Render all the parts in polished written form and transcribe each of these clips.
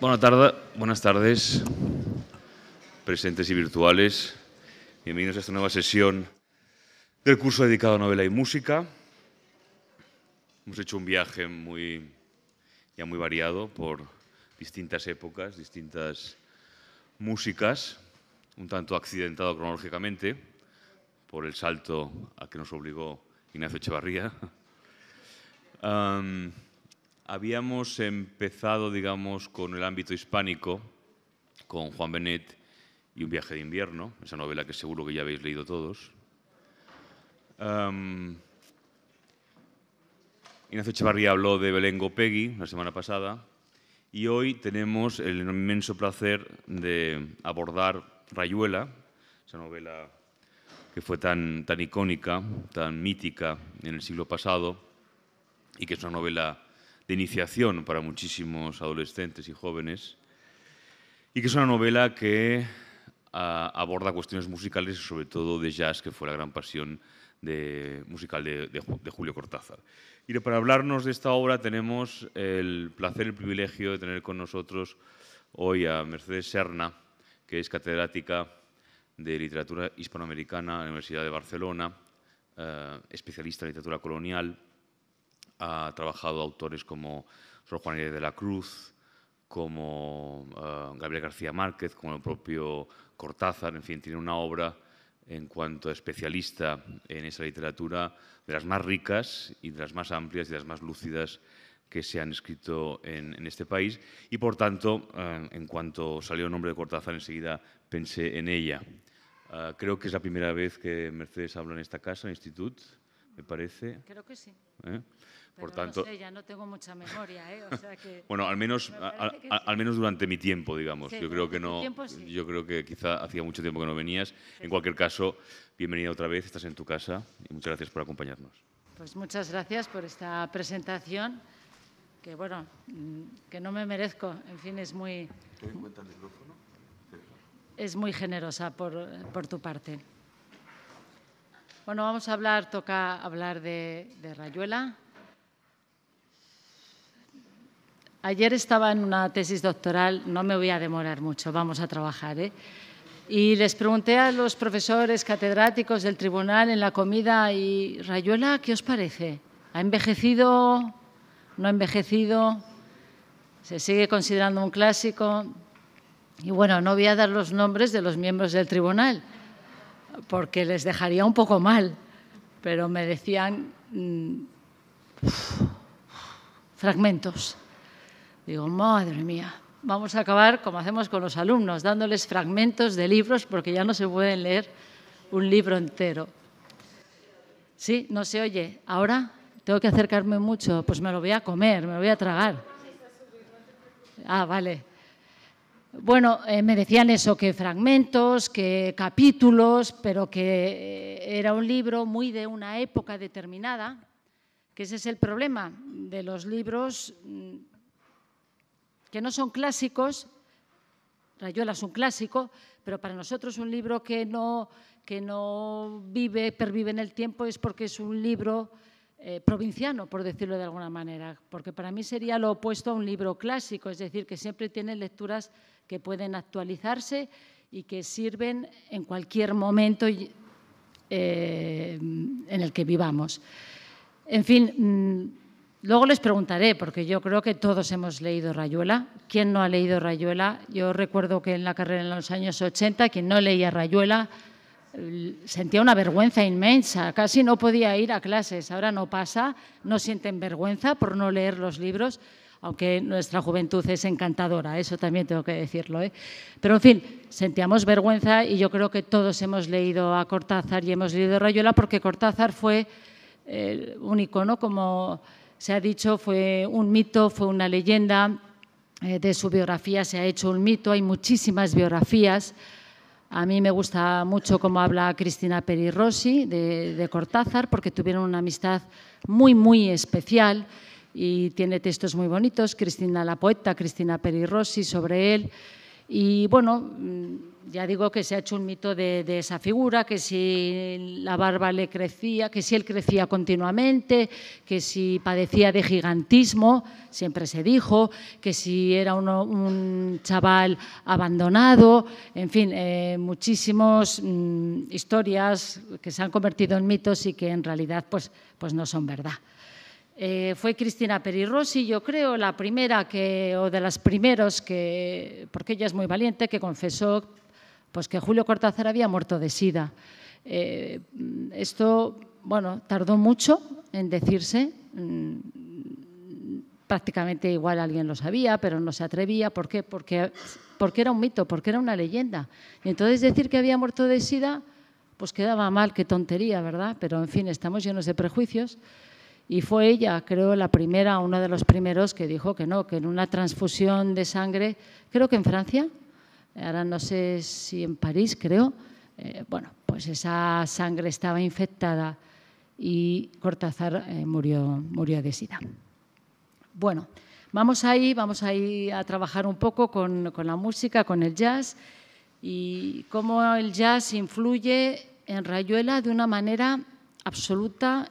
Buenas tardes, presentes y virtuales. Bienvenidos a esta nueva sesión del curso dedicado a novela y música. Hemos hecho un viaje muy variado por distintas épocas, distintas músicas, un tanto accidentado cronológicamente por el salto a que nos obligó Ignacio Echevarría. Habíamos empezado, digamos, con el ámbito hispánico, con Juan Benet y Un viaje de invierno, esa novela que seguro que ya habéis leído todos. Ignacio Echevarría habló de Belén Gopegui la semana pasada y hoy tenemos el inmenso placer de abordar Rayuela, esa novela que fue tan icónica, tan mítica en el siglo pasado y que es una novela de iniciación para muchísimos adolescentes y jóvenes, y que es una novela que aborda cuestiones musicales y sobre todo de jazz, que fue la gran pasión musical de Julio Cortázar. Y para hablarnos de esta obra tenemos el placer y el privilegio de tener con nosotros hoy a Mercedes Serna, que es catedrática de Literatura Hispanoamericana en la Universidad de Barcelona, especialista en literatura colonial. Ha trabajado autores como Sor Juana Inés de la Cruz, como Gabriel García Márquez, como el propio Cortázar. En fin, tiene una obra en cuanto a especialista en esa literatura de las más ricas y de las más amplias y de las más lúcidas que se han escrito en este país. Y, por tanto, en cuanto salió el nombre de Cortázar, enseguida pensé en ella. Creo que es la primera vez que Mercedes habla en esta casa, en el Institut, me parece. Creo que sí. Por tanto, no sé, ya no tengo mucha memoria, o sea que bueno, al menos durante mi tiempo, digamos. Sí, Yo creo que no. tiempo, sí. Yo creo que quizá hacía mucho tiempo que no venías. Sí. En cualquier caso, bienvenida otra vez. Estás en tu casa y muchas gracias por acompañarnos. Pues muchas gracias por esta presentación, que bueno, que no me merezco. En fin, es muy generosa por tu parte. Bueno, toca hablar de Rayuela. Ayer estaba en una tesis doctoral, no me voy a demorar mucho, vamos a trabajar, y les pregunté a los profesores catedráticos del tribunal en la comida, y Rayuela, ¿qué os parece? ¿Ha envejecido? ¿No ha envejecido? ¿Se sigue considerando un clásico? Y bueno, no voy a dar los nombres de los miembros del tribunal, porque les dejaría un poco mal, pero me decían fragmentos. Digo, madre mía, vamos a acabar como hacemos con los alumnos, dándoles fragmentos de libros porque ya no se pueden leer un libro entero. Sí, no se oye. Ahora tengo que acercarme mucho, pues me lo voy a comer, me lo voy a tragar. Ah, vale. Bueno, me decían eso, que fragmentos, que capítulos, pero que era un libro muy de una época determinada, que ese es el problema de los libros que no son clásicos. Rayuela es un clásico, pero para nosotros un libro que no pervive en el tiempo es porque es un libro provinciano, por decirlo de alguna manera, porque para mí sería lo opuesto a un libro clásico, es decir, que siempre tiene lecturas que pueden actualizarse y que sirven en cualquier momento en el que vivamos. En fin, luego les preguntaré, porque yo creo que todos hemos leído Rayuela. ¿Quién no ha leído Rayuela? Yo recuerdo que en la carrera en los años 80, quien no leía Rayuela sentía una vergüenza inmensa, casi no podía ir a clases. Ahora no pasa, no sienten vergüenza por no leer los libros, aunque nuestra juventud es encantadora, eso también tengo que decirlo, Pero, en fin, sentíamos vergüenza y yo creo que todos hemos leído a Cortázar y hemos leído Rayuela porque Cortázar fue un icono, como se ha dicho, fue un mito, fue una leyenda. De su biografía se ha hecho un mito, hay muchísimas biografías. A mí me gusta mucho cómo habla Cristina Peri Rossi de Cortázar, porque tuvieron una amistad muy, muy especial y tiene textos muy bonitos. Cristina la poeta, Cristina Peri Rossi, sobre él. Y bueno, ya digo que se ha hecho un mito de esa figura, que si la barba le crecía, que si él crecía continuamente, que si padecía de gigantismo, siempre se dijo, que si era un chaval abandonado, en fin, muchísimas historias que se han convertido en mitos y que en realidad pues no son verdad. Fue Cristina Peri Rossi, yo creo, la primera o de las primeros porque ella es muy valiente, que confesó pues que Julio Cortázar había muerto de sida. Esto, bueno, tardó mucho en decirse. Prácticamente igual alguien lo sabía, pero no se atrevía. ¿Por qué? Porque era un mito, porque era una leyenda. Y entonces decir que había muerto de sida, pues quedaba mal, qué tontería, ¿verdad? Pero, en fin, estamos llenos de prejuicios. Y fue ella, creo, la primera, uno de los primeros que dijo que no, que en una transfusión de sangre, creo que en Francia, ahora no sé si en París, creo, bueno, pues esa sangre estaba infectada y Cortázar murió de sida. Bueno, vamos ahí a trabajar un poco con la música, con el jazz y cómo el jazz influye en Rayuela de una manera absoluta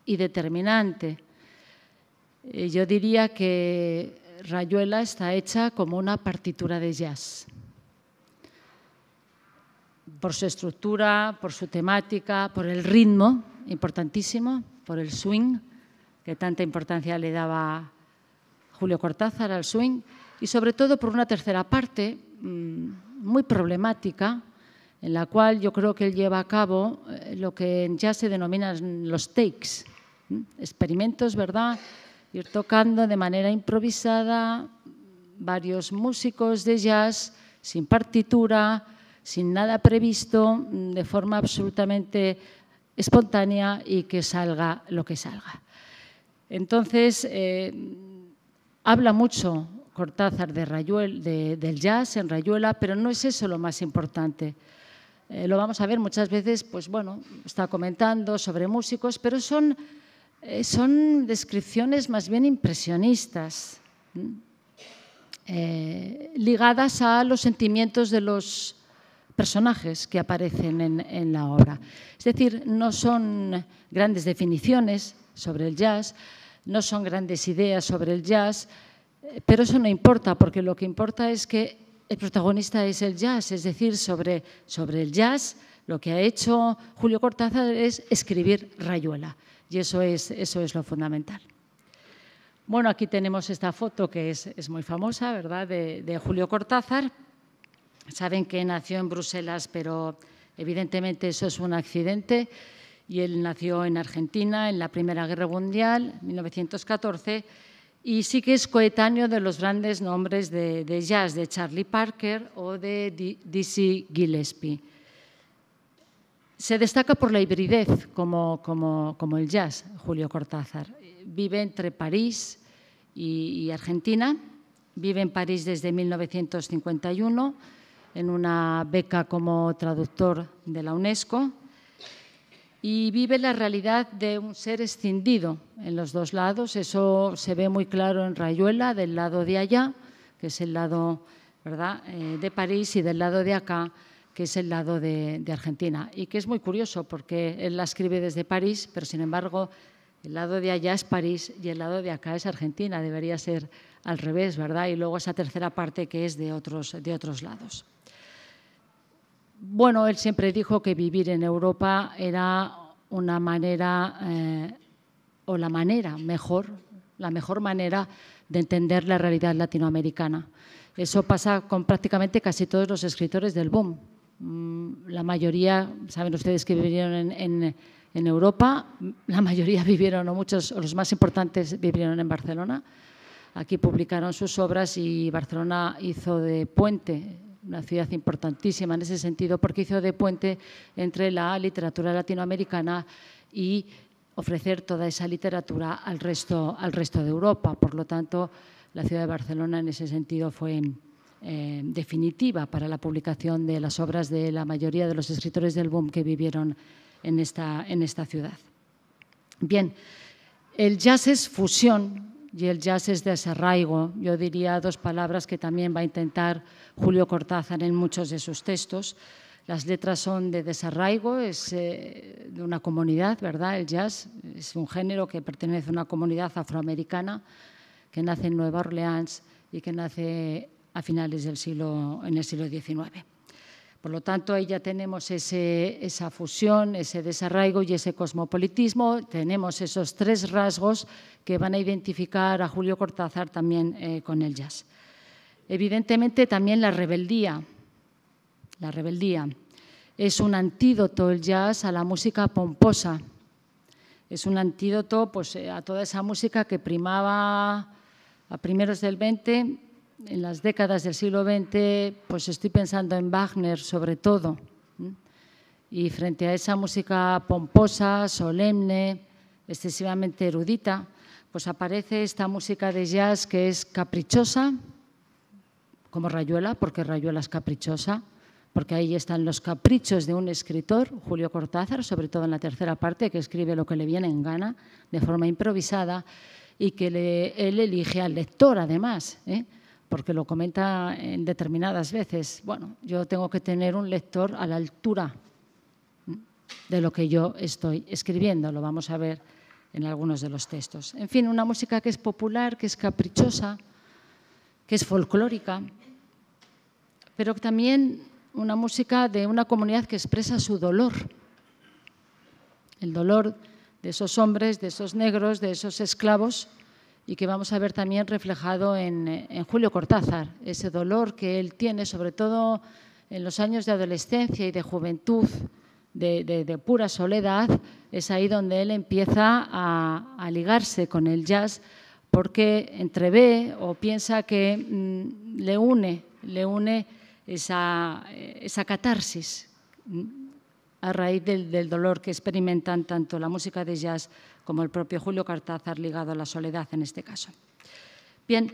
y determinante. Yo diría que Rayuela está hecha como una partitura de jazz. Por su estructura, por su temática, por el ritmo, importantísimo, por el swing, que tanta importancia le daba Julio Cortázar al swing, y sobre todo por una tercera parte muy problemática, en la cual yo creo que él lleva a cabo lo que en jazz se denominan los takes, experimentos, ¿verdad? Ir tocando de manera improvisada varios músicos de jazz, sin partitura, sin nada previsto, de forma absolutamente espontánea y que salga lo que salga. Entonces, habla mucho Cortázar del jazz en Rayuela, pero no es eso lo más importante. Lo vamos a ver muchas veces, pues bueno, está comentando sobre músicos, pero son descripciones más bien impresionistas, ligadas a los sentimientos de los personajes que aparecen en la obra. Es decir, no son grandes definiciones sobre el jazz, no son grandes ideas sobre el jazz, pero eso no importa, porque lo que importa es que el protagonista es el jazz, es decir, sobre el jazz lo que ha hecho Julio Cortázar es escribir Rayuela, y eso es lo fundamental. Bueno, aquí tenemos esta foto que es muy famosa, ¿verdad?, de Julio Cortázar. Saben que nació en Bruselas, pero evidentemente eso es un accidente, y él nació en Argentina en la Primera Guerra Mundial, 1914, y sí que es coetáneo de los grandes nombres de jazz, de Charlie Parker o de Dizzy Gillespie. Se destaca por la hibridez, como el jazz, Julio Cortázar. Vive entre París y Argentina. Vive en París desde 1951, en una beca como traductor de la UNESCO. Y vive la realidad de un ser escindido en los dos lados. Eso se ve muy claro en Rayuela, del lado de allá, que es el lado, ¿verdad?, de París, y del lado de acá, que es el lado de Argentina. Y que es muy curioso porque él la escribe desde París, pero sin embargo el lado de allá es París y el lado de acá es Argentina. Debería ser al revés, ¿verdad? Y luego esa tercera parte que es de otros lados. Bueno, él siempre dijo que vivir en Europa era una manera, o la mejor manera de entender la realidad latinoamericana. Eso pasa con prácticamente casi todos los escritores del boom. La mayoría, saben ustedes que vivieron en Europa, la mayoría vivieron, o muchos, o los más importantes vivieron en Barcelona. Aquí publicaron sus obras y Barcelona hizo de puente, una ciudad importantísima en ese sentido, porque hizo de puente entre la literatura latinoamericana y ofrecer toda esa literatura al resto de Europa. Por lo tanto, la ciudad de Barcelona en ese sentido fue definitiva para la publicación de las obras de la mayoría de los escritores del boom que vivieron en esta ciudad. Bien, el jazz es fusión, y el jazz es desarraigo. Yo diría dos palabras que también va a intentar Julio Cortázar en muchos de sus textos. Las letras son de desarraigo, es de una comunidad, ¿verdad? El jazz es un género que pertenece a una comunidad afroamericana que nace en Nueva Orleans y que nace a finales del en el siglo XIX. Por lo tanto, ahí ya tenemos esa fusión, ese desarraigo y ese cosmopolitismo. Tenemos esos tres rasgos que van a identificar a Julio Cortázar también con el jazz. Evidentemente, también la rebeldía. La rebeldía es un antídoto, el jazz, a la música pomposa. Es un antídoto pues, a toda esa música que primaba a primeros del XX. En las décadas del siglo XX, pues estoy pensando en Wagner sobre todo. Y frente a esa música pomposa, solemne, excesivamente erudita, pues aparece esta música de jazz que es caprichosa, como Rayuela, porque Rayuela es caprichosa, porque ahí están los caprichos de un escritor, Julio Cortázar, sobre todo en la tercera parte, que escribe lo que le viene en gana, de forma improvisada, y que él elige al lector, además, porque lo comenta en determinadas veces. Bueno, yo tengo que tener un lector a la altura de lo que yo estoy escribiendo, lo vamos a ver en algunos de los textos. En fin, una música que es popular, que es caprichosa, que es folclórica, pero también una música de una comunidad que expresa su dolor, el dolor de esos hombres, de esos negros, de esos esclavos, y que vamos a ver también reflejado en Julio Cortázar, ese dolor que él tiene, sobre todo en los años de adolescencia y de juventud, de pura soledad. Es ahí donde él empieza a ligarse con el jazz, porque entrevé o piensa que le une esa catarsis a raíz del dolor que experimentan tanto la música de jazz como el propio Julio Cortázar, ligado a la soledad en este caso. Bien,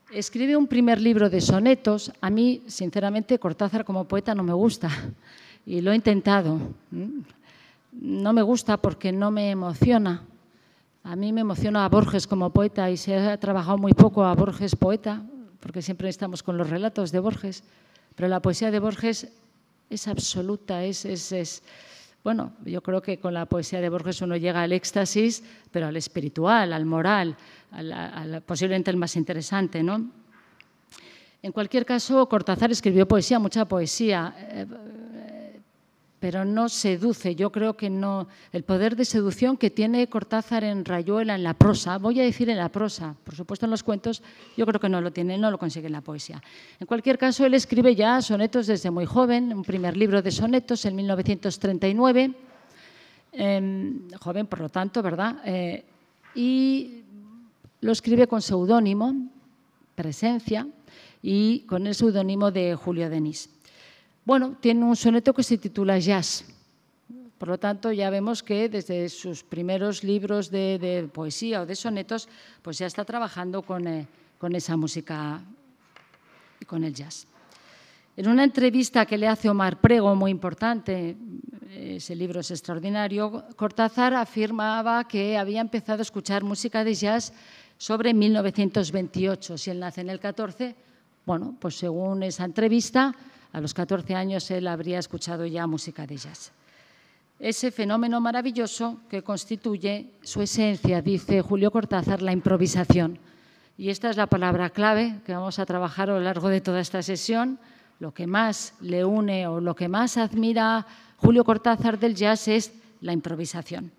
escribe un primer libro de sonetos. A mí, sinceramente, Cortázar como poeta no me gusta y lo he intentado. No me gusta porque no me emociona. A mí me emociona a Borges como poeta y se ha trabajado muy poco a Borges poeta, porque siempre estamos con los relatos de Borges, pero la poesía de Borges es absoluta, bueno, yo creo que con la poesía de Borges uno llega al éxtasis, pero al espiritual, al moral, posiblemente el más interesante, ¿no? En cualquier caso, Cortázar escribió poesía, mucha poesía, pero no seduce. Yo creo que no. El poder de seducción que tiene Cortázar en Rayuela, en la prosa, voy a decir en la prosa, por supuesto en los cuentos, yo creo que no lo tiene, no lo consigue en la poesía. En cualquier caso, él escribe ya sonetos desde muy joven, un primer libro de sonetos en 1939, joven por lo tanto, ¿verdad? Y lo escribe con seudónimo, Presencia, y con el seudónimo de Julio Denis. Bueno, tiene un soneto que se titula Jazz. Por lo tanto, ya vemos que desde sus primeros libros de poesía o de sonetos, pues ya está trabajando con esa música y con el jazz. En una entrevista que le hace Omar Prego, muy importante, ese libro es extraordinario, Cortázar afirmaba que había empezado a escuchar música de jazz sobre 1928. Si él nace en el 14, bueno, pues según esa entrevista, a los 14 años él habría escuchado ya música de jazz. Ese fenómeno maravilloso que constituye su esencia, dice Julio Cortázar, la improvisación. Y esta es la palabra clave que vamos a trabajar a lo largo de toda esta sesión. Lo que más le une o lo que más admira Julio Cortázar del jazz es la improvisación.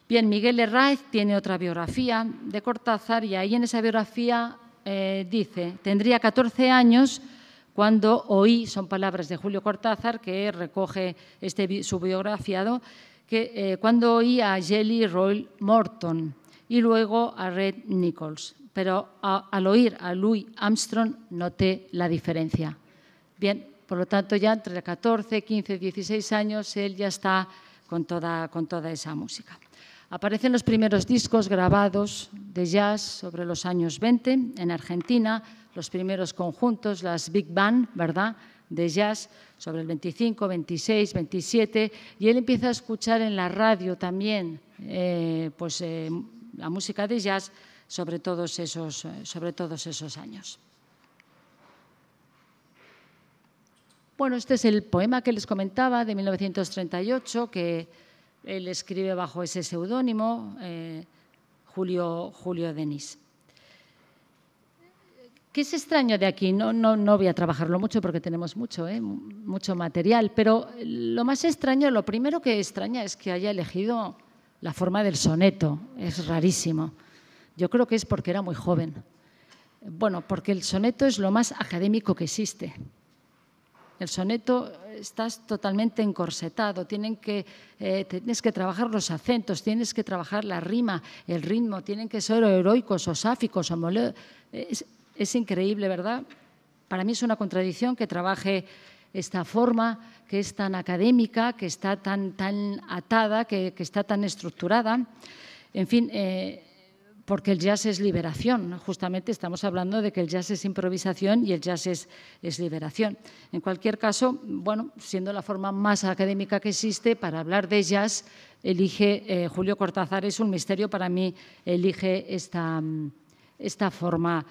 Bien, Miguel Herráez tiene otra biografía de Cortázar y ahí en esa biografía dice, tendría 14 años cuando oí, son palabras de Julio Cortázar, que recoge su biografiado, que cuando oí a Jelly Roll Morton y luego a Red Nichols, pero al oír a Louis Armstrong noté la diferencia. Bien, por lo tanto, ya entre 14, 15, 16 años, él ya está con toda esa música. Aparecen los primeros discos grabados de jazz sobre los años 20 en Argentina, los primeros conjuntos, las Big Band, ¿verdad?, de jazz sobre el 25, 26, 27, y él empieza a escuchar en la radio también la música de jazz sobre todos esos años. Bueno, este es el poema que les comentaba de 1938, que él escribe bajo ese seudónimo, Julio Denis. ¿Qué es extraño de aquí? No voy a trabajarlo mucho porque tenemos mucho material, pero lo más extraño, lo primero que extraña es que haya elegido la forma del soneto. Es rarísimo. Yo creo que es porque era muy joven. Bueno, porque el soneto es lo más académico que existe. El soneto estás totalmente encorsetado, tienes que trabajar los acentos, tienes que trabajar la rima, el ritmo, tienen que ser heroicos o sáficos. Es increíble, ¿verdad? Para mí es una contradicción que trabaje esta forma, que es tan académica, que está tan atada, que está tan estructurada. En fin, porque el jazz es liberación. Justamente estamos hablando de que el jazz es improvisación y el jazz es liberación. En cualquier caso, bueno, siendo la forma más académica que existe, para hablar de jazz, Julio Cortázar, es un misterio para mí, elige esta forma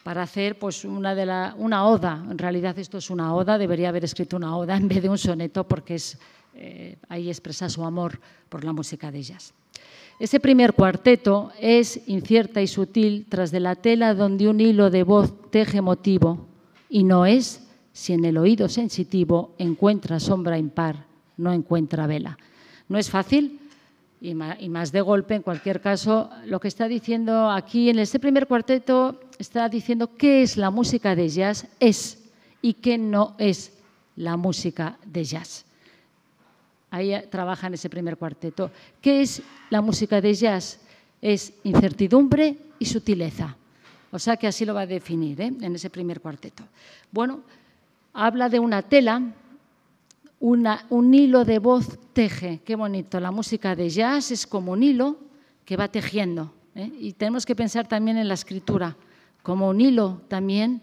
para hacer pues, una oda. En realidad esto es una oda, debería haber escrito una oda en vez de un soneto, porque ahí expresa su amor por la música de jazz. Ese primer cuarteto es incierta y sutil tras de la tela donde un hilo de voz teje motivo, y no es si en el oído sensitivo encuentra sombra impar, no encuentra vela. No es fácil y más de golpe. En cualquier caso, lo que está diciendo aquí en este primer cuarteto está diciendo qué es la música de jazz y qué no es la música de jazz. Ahí trabaja en ese primer cuarteto. ¿Qué es la música de jazz? Es incertidumbre y sutileza. O sea que así lo va a definir en ese primer cuarteto. Bueno, habla de una tela, un hilo de voz teje. Qué bonito. La música de jazz es como un hilo que va tejiendo. Y tenemos que pensar también en la escritura, como un hilo también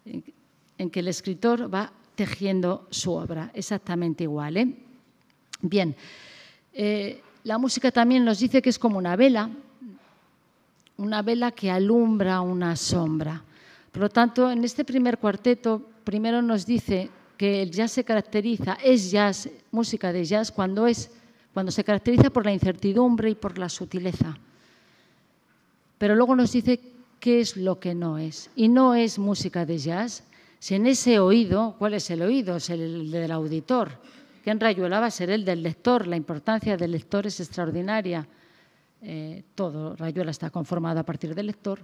en que el escritor va tejiendo su obra. Exactamente igual. Bien, la música también nos dice que es como una vela que alumbra una sombra. Por lo tanto, en este primer cuarteto, primero nos dice que el jazz se caracteriza, es jazz, música de jazz, cuando se caracteriza por la incertidumbre y por la sutileza. Pero luego nos dice qué es lo que no es. Y no es música de jazz si en ese oído, ¿cuál es el oído? Es el del auditor. Que en Rayuela va a ser el del lector. La importancia del lector es extraordinaria. Todo Rayuela está conformado a partir del lector.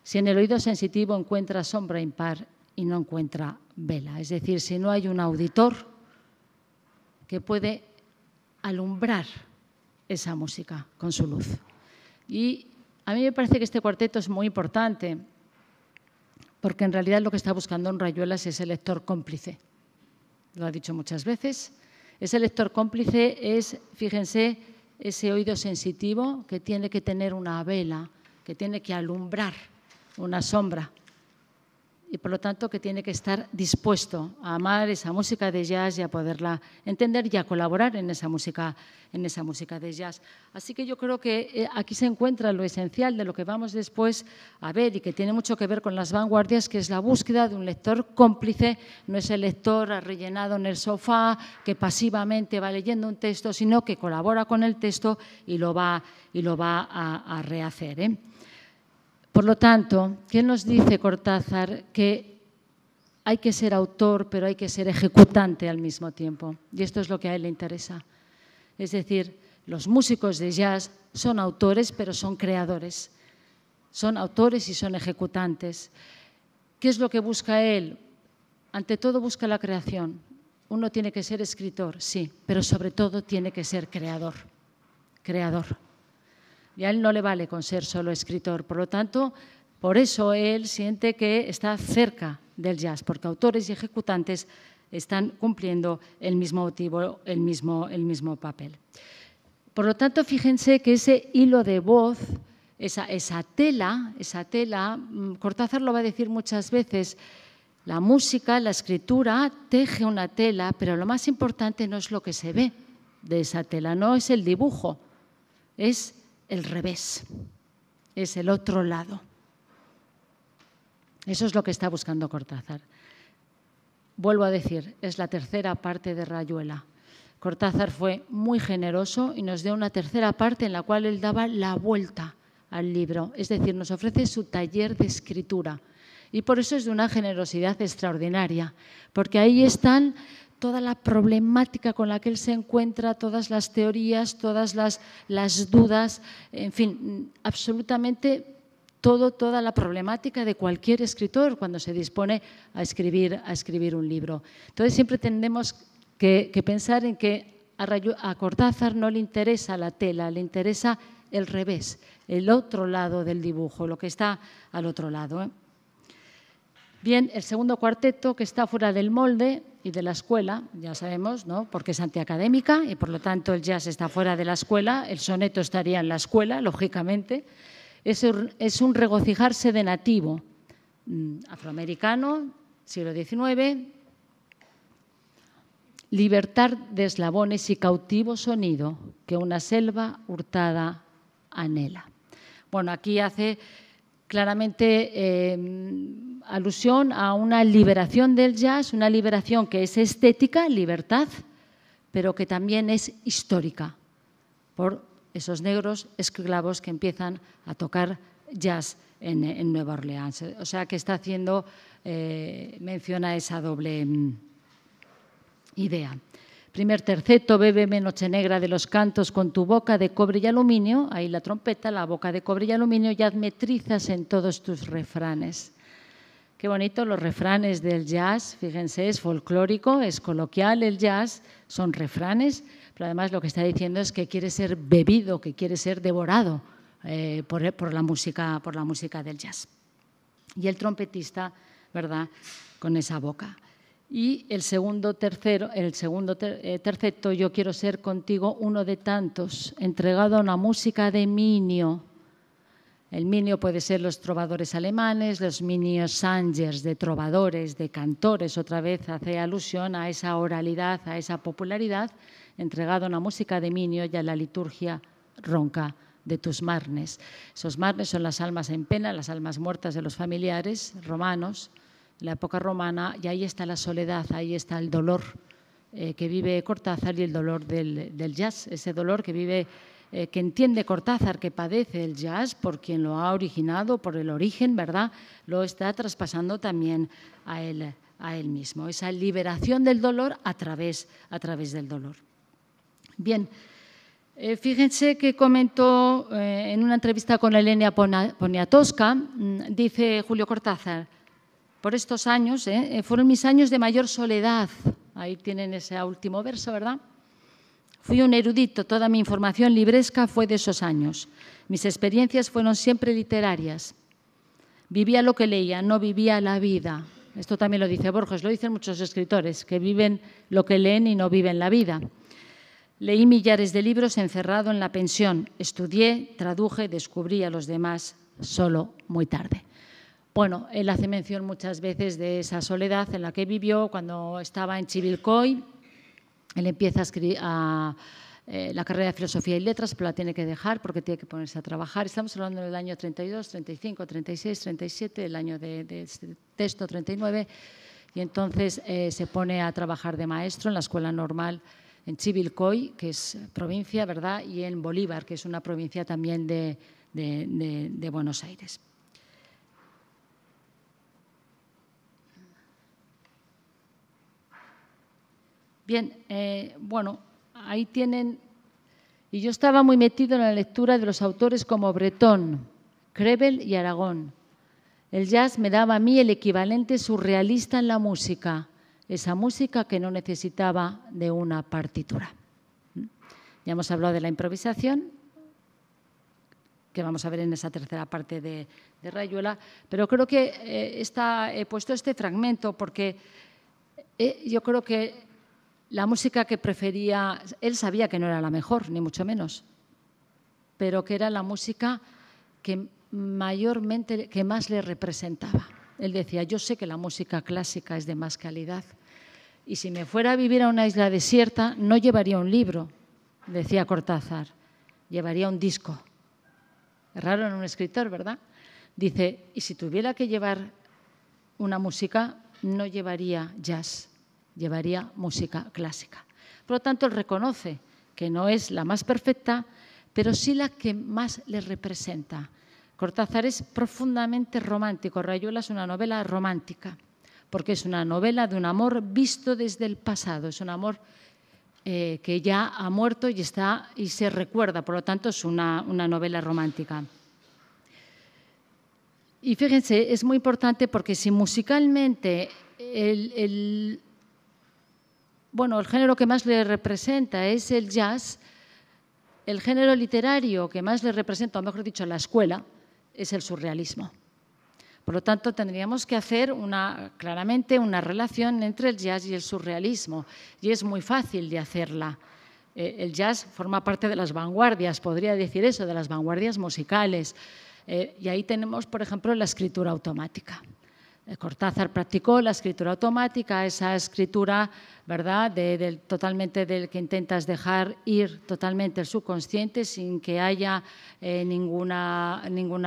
Si en el oído sensitivo encuentra sombra impar y no encuentra vela. Es decir, si no hay un auditor que puede alumbrar esa música con su luz. Y a mí me parece que este cuarteto es muy importante porque en realidad lo que está buscando en Rayuela es ese lector cómplice. Lo ha dicho muchas veces. Ese lector cómplice es, fíjense, ese oído sensitivo que tiene que tener una vela, que tiene que alumbrar una sombra y por lo tanto que tiene que estar dispuesto a amar esa música de jazz y a poderla entender y a colaborar en esa música de jazz. Así que yo creo que aquí se encuentra lo esencial de lo que vamos después a ver y que tiene mucho que ver con las vanguardias, que es la búsqueda de un lector cómplice. No es el lector arrellenado en el sofá que pasivamente va leyendo un texto, sino que colabora con el texto y lo va a rehacer. Por lo tanto, ¿qué nos dice Cortázar? Que hay que ser autor, pero hay que ser ejecutante al mismo tiempo. Y esto es lo que a él le interesa. Es decir, los músicos de jazz son autores, pero son creadores. Son autores y son ejecutantes. ¿Qué es lo que busca él? Ante todo busca la creación. Uno tiene que ser escritor, sí, pero sobre todo tiene que ser creador. Creador. Y a él no le vale con ser solo escritor. Por lo tanto, por eso él siente que está cerca del jazz, porque autores y ejecutantes están cumpliendo el mismo motivo, el mismo papel. Por lo tanto, fíjense que ese hilo de voz, esa tela, Cortázar lo va a decir muchas veces, la música, la escritura teje una tela, pero lo más importante no es lo que se ve de esa tela, no es el dibujo, es el revés. es el otro lado. Eso es lo que está buscando Cortázar. Vuelvo a decir, es la tercera parte de Rayuela. Cortázar fue muy generoso y nos dio una tercera parte en la cual él daba la vuelta al libro, es decir, nos ofrece su taller de escritura. Y por eso es de una generosidad extraordinaria, porque ahí están toda la problemática con la que él se encuentra, todas las teorías, todas las dudas, en fin, absolutamente toda la problemática de cualquier escritor cuando se dispone a escribir un libro. Entonces siempre tendemos que pensar en que a Cortázar no le interesa la tela, le interesa el revés, el otro lado del dibujo, lo que está al otro lado. Bien, el segundo cuarteto, que está fuera del molde y de la escuela, ya sabemos, ¿no? Porque es antiacadémica y por lo tanto el jazz está fuera de la escuela, el soneto estaría en la escuela, lógicamente. Es un regocijarse de nativo, afroamericano, siglo XIX, libertad de eslabones y cautivo sonido que una selva hurtada anhela. Bueno, aquí hace claramente alusión a una liberación del jazz, una liberación que es estética, libertad, pero que también es histórica, por esos negros esclavos que empiezan a tocar jazz en Nueva Orleans. O sea, que está haciendo, menciona esa doble idea. Primer terceto, bébeme noche negra de los cantos con tu boca de cobre y aluminio, ahí la trompeta, la boca de cobre y aluminio, y hazme trizas en todos tus refranes. Qué bonito los refranes del jazz, fíjense, es folclórico, es coloquial el jazz, son refranes, pero además lo que está diciendo es que quiere ser bebido, que quiere ser devorado por la música del jazz. Y el trompetista, ¿verdad?, con esa boca. Y el segundo terceto, yo quiero ser contigo uno de tantos, entregado a una música de minio. El minio puede ser los trovadores alemanes, los minio sangers de trovadores, de cantores, otra vez hace alusión a esa oralidad, a esa popularidad, entregado a una música de minio y a la liturgia ronca de tus marnes. Esos marnes son las almas en pena, las almas muertas de los familiares romanos, en la época romana, y ahí está la soledad, ahí está el dolor que vive Cortázar y el dolor del jazz, ese dolor que vive, que entiende Cortázar, que padece el jazz por quien lo ha originado, por el origen, ¿verdad? Lo está traspasando también a él mismo, esa liberación del dolor a través del dolor. Bien, fíjense que comentó en una entrevista con Elena Poniatowska, dice Julio Cortázar, por estos años, fueron mis años de mayor soledad. Ahí tienen ese último verso, ¿verdad? Fui un erudito, toda mi información libresca fue de esos años. Mis experiencias fueron siempre literarias. Vivía lo que leía, no vivía la vida. Esto también lo dice Borges, lo dicen muchos escritores, que viven lo que leen y no viven la vida. Leí millares de libros encerrado en la pensión. Estudié, traduje, descubrí a los demás solo muy tarde. Bueno, él hace mención muchas veces de esa soledad en la que vivió cuando estaba en Chivilcoy. Él empieza a escribir la carrera de Filosofía y Letras, pero la tiene que dejar porque tiene que ponerse a trabajar. Estamos hablando del año 32, 35, 36, 37, el año de este texto 39, y entonces se pone a trabajar de maestro en la Escuela Normal en Chivilcoy, que es provincia, ¿verdad?, y en Bolívar, que es una provincia también de Buenos Aires. Bien, bueno, ahí tienen, y yo estaba muy metido en la lectura de los autores como Bretón, Krevel y Aragón. El jazz me daba a mí el equivalente surrealista en la música, esa música que no necesitaba de una partitura. Ya hemos hablado de la improvisación, que vamos a ver en esa tercera parte de Rayuela, pero creo que he puesto este fragmento porque yo creo que la música que prefería, él sabía que no era la mejor, ni mucho menos, pero que era la música que mayormente, que más le representaba. Él decía, yo sé que la música clásica es de más calidad y si me fuera a vivir a una isla desierta no llevaría un libro, decía Cortázar, llevaría un disco. Es raro en un escritor, ¿verdad? Dice, y si tuviera que llevar una música, no llevaría jazz, llevaría música clásica. Por lo tanto, él reconoce que no es la más perfecta, pero sí la que más le representa. Cortázar es profundamente romántico. Rayuela es una novela romántica, porque es una novela de un amor visto desde el pasado. Es un amor que ya ha muerto y se recuerda. Por lo tanto, es una novela romántica. Y fíjense, es muy importante porque si musicalmente el género que más le representa es el jazz, el género literario que más le representa, o mejor dicho, la escuela, es el surrealismo. Por lo tanto, tendríamos que hacer claramente una relación entre el jazz y el surrealismo, y es muy fácil de hacerla. El jazz forma parte de las vanguardias, podría decir eso, de las vanguardias musicales. Y ahí tenemos, por ejemplo, la escritura automática. Cortázar practicó la escritura automática, esa escritura, ¿verdad?, totalmente del que intentas dejar ir totalmente el subconsciente sin que haya ninguna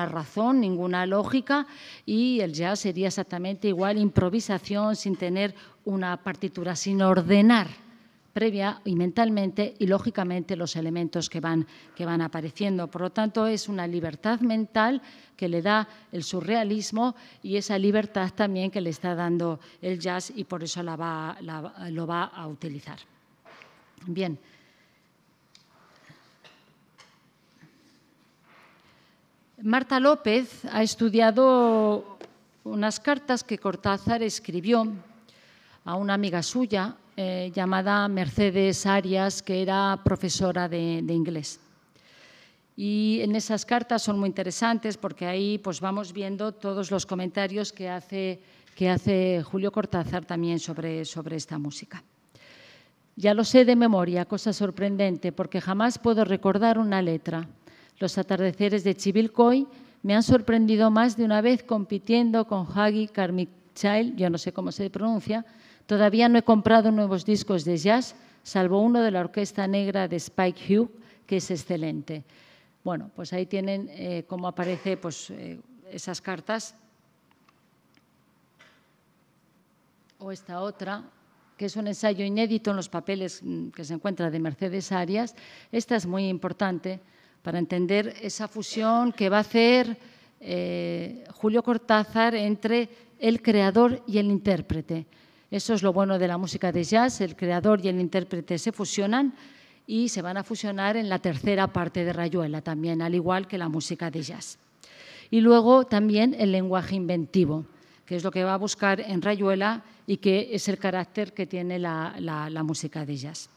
razón, ninguna lógica, y el jazz sería exactamente igual, improvisación sin tener una partitura, sin ordenar previa y mentalmente y lógicamente los elementos que van apareciendo. Por lo tanto, es una libertad mental que le da el surrealismo y esa libertad también que le está dando el jazz, y por eso lo va a utilizar. Bien. Marta López ha estudiado unas cartas que Cortázar escribió a una amiga suya llamada Mercedes Arias, que era profesora de inglés. Y en esas cartas son muy interesantes porque ahí pues, vamos viendo todos los comentarios que hace Julio Cortázar también sobre esta música. Ya lo sé de memoria, cosa sorprendente, porque jamás puedo recordar una letra. Los atardeceres de Chivilcoy me han sorprendido más de una vez compitiendo con Hagi Carmichael, yo no sé cómo se pronuncia. Todavía no he comprado nuevos discos de jazz, salvo uno de la Orquesta Negra de Spike Hugh, que es excelente. Bueno, pues ahí tienen cómo aparece pues, esas cartas. O esta otra, que es un ensayo inédito en los papeles que se encuentra de Mercedes Arias. Esta es muy importante para entender esa fusión que va a hacer Julio Cortázar entre el creador y el intérprete. Eso es lo bueno de la música de jazz, el creador y el intérprete se fusionan y se van a fusionar en la tercera parte de Rayuela también, al igual que la música de jazz. Y luego también el lenguaje inventivo, que es lo que va a buscar en Rayuela y que es el carácter que tiene la música de jazz.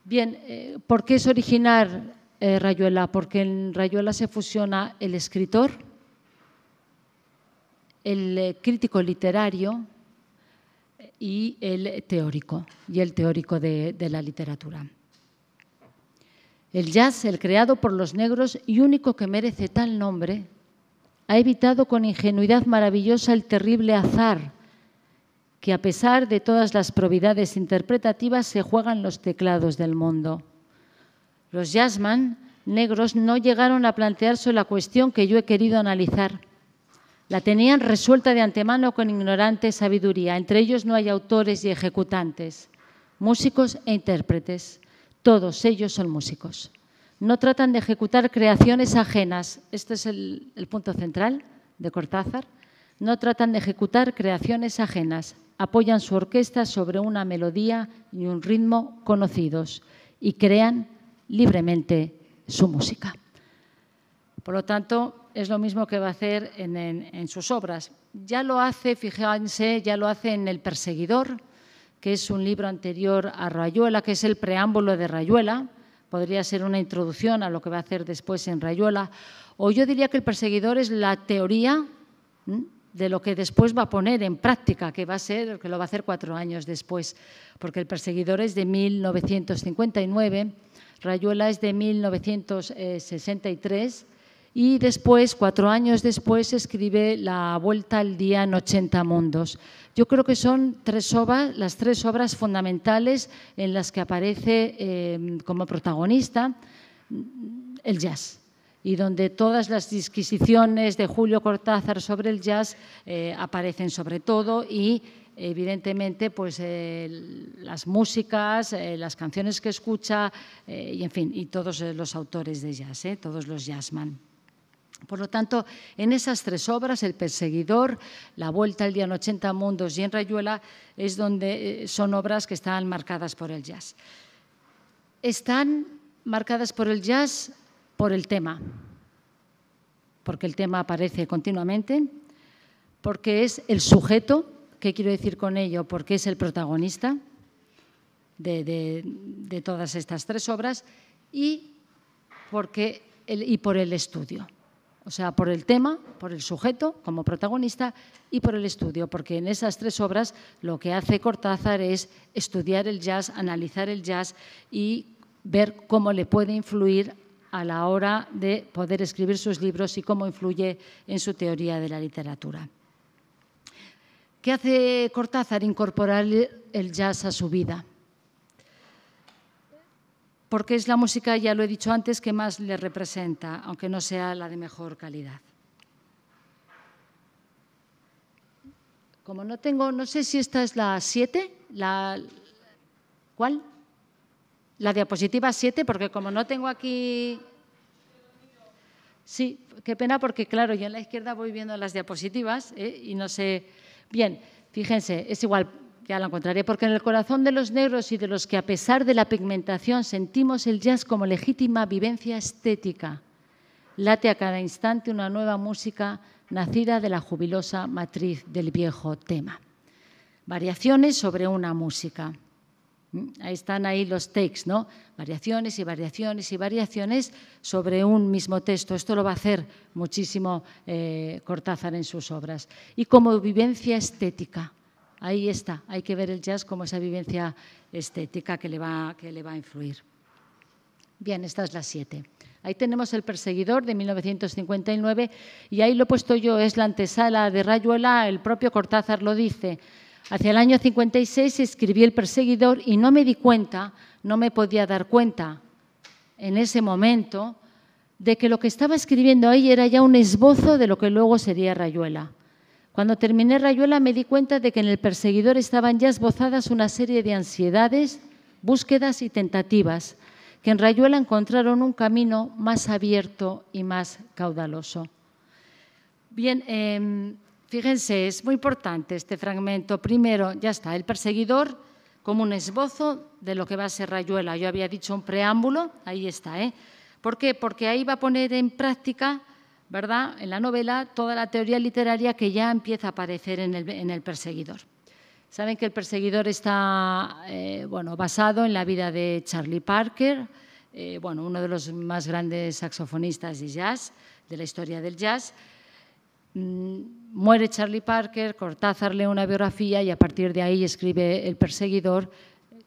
Bien, ¿por qué es original Rayuela? Porque en Rayuela se fusiona el escritor, el crítico literario y el teórico de la literatura. El jazz, el creado por los negros y único que merece tal nombre, ha evitado con ingenuidad maravillosa el terrible azar que, a pesar de todas las probidades interpretativas, se juegan los teclados del mundo. Los jazzman negros no llegaron a plantearse la cuestión que yo he querido analizar. La tenían resuelta de antemano con ignorante sabiduría. Entre ellos no hay autores y ejecutantes, músicos e intérpretes. Todos ellos son músicos. No tratan de ejecutar creaciones ajenas. Este es el punto central de Cortázar. No tratan de ejecutar creaciones ajenas. Apoyan su orquesta sobre una melodía y un ritmo conocidos y crean libremente su música. Por lo tanto, es lo mismo que va a hacer en sus obras. Ya lo hace, fíjense, ya lo hace en El perseguidor, que es un libro anterior a Rayuela, que es el preámbulo de Rayuela. Podría ser una introducción a lo que va a hacer después en Rayuela. O yo diría que El perseguidor es la teoría de lo que después va a poner en práctica, que lo va a hacer 4 años después, porque El perseguidor es de 1959, Rayuela es de 1963, y después, 4 años después, escribe La vuelta al día en 80 mundos. Yo creo que son las 3 obras fundamentales en las que aparece como protagonista el jazz. y donde todas las disquisiciones de Julio Cortázar sobre el jazz aparecen sobre todo y evidentemente pues las músicas, las canciones que escucha y en fin, y todos los autores de jazz, todos los jazzman. Por lo tanto, en esas tres obras, El perseguidor, La vuelta al día en 80 mundos y En Rayuela, es donde son obras que están marcadas por el jazz. Están marcadas por el jazz por el tema, porque el tema aparece continuamente, porque es el sujeto, ¿qué quiero decir con ello? Porque es el protagonista de todas estas tres obras y por el estudio. O sea, por el tema, por el sujeto como protagonista y por el estudio, porque en esas tres obras lo que hace Cortázar es estudiar el jazz, analizar el jazz y ver cómo le puede influir a la hora de poder escribir sus libros y cómo influye en su teoría de la literatura. ¿Qué hace Cortázar? Incorporar el jazz a su vida. Porque es la música, ya lo he dicho antes, que más le representa, aunque no sea la de mejor calidad. Como no tengo, no sé si esta es la 7, ¿cuál? La diapositiva 7, porque como no tengo aquí... Sí, qué pena, porque claro, yo en la izquierda voy viendo las diapositivas y no sé... Bien, fíjense, es igual, ya la encontraré, porque en el corazón de los negros y de los que a pesar de la pigmentación sentimos el jazz como legítima vivencia estética, late a cada instante una nueva música nacida de la jubilosa matriz del viejo tema. Variaciones sobre una música. Ahí están los takes, ¿no? Variaciones y variaciones y variaciones sobre un mismo texto. Esto lo va a hacer muchísimo Cortázar en sus obras. Y como vivencia estética, ahí está. Hay que ver el jazz como esa vivencia estética que le va a influir. Bien, esta es la 7. Ahí tenemos El perseguidor de 1959 y ahí lo he puesto yo, es la antesala de Rayuela, el propio Cortázar lo dice. Hacia el año 56 escribí El perseguidor y no me di cuenta, no me podía dar cuenta en ese momento de que lo que estaba escribiendo ahí era ya un esbozo de lo que luego sería Rayuela. Cuando terminé Rayuela me di cuenta de que en El perseguidor estaban ya esbozadas una serie de ansiedades, búsquedas y tentativas, que en Rayuela encontraron un camino más abierto y más caudaloso. Bien, fíjense, es muy importante este fragmento. Primero, ya está, El perseguidor como un esbozo de lo que va a ser Rayuela. Yo había dicho un preámbulo, ahí está. ¿Por qué? Porque ahí va a poner en práctica, ¿verdad?, en la novela, toda la teoría literaria que ya empieza a aparecer en El perseguidor. Saben que El perseguidor está basado en la vida de Charlie Parker, uno de los más grandes saxofonistas de jazz, de la historia del jazz. Muere Charlie Parker, Cortázar lee una biografía y a partir de ahí escribe El perseguidor,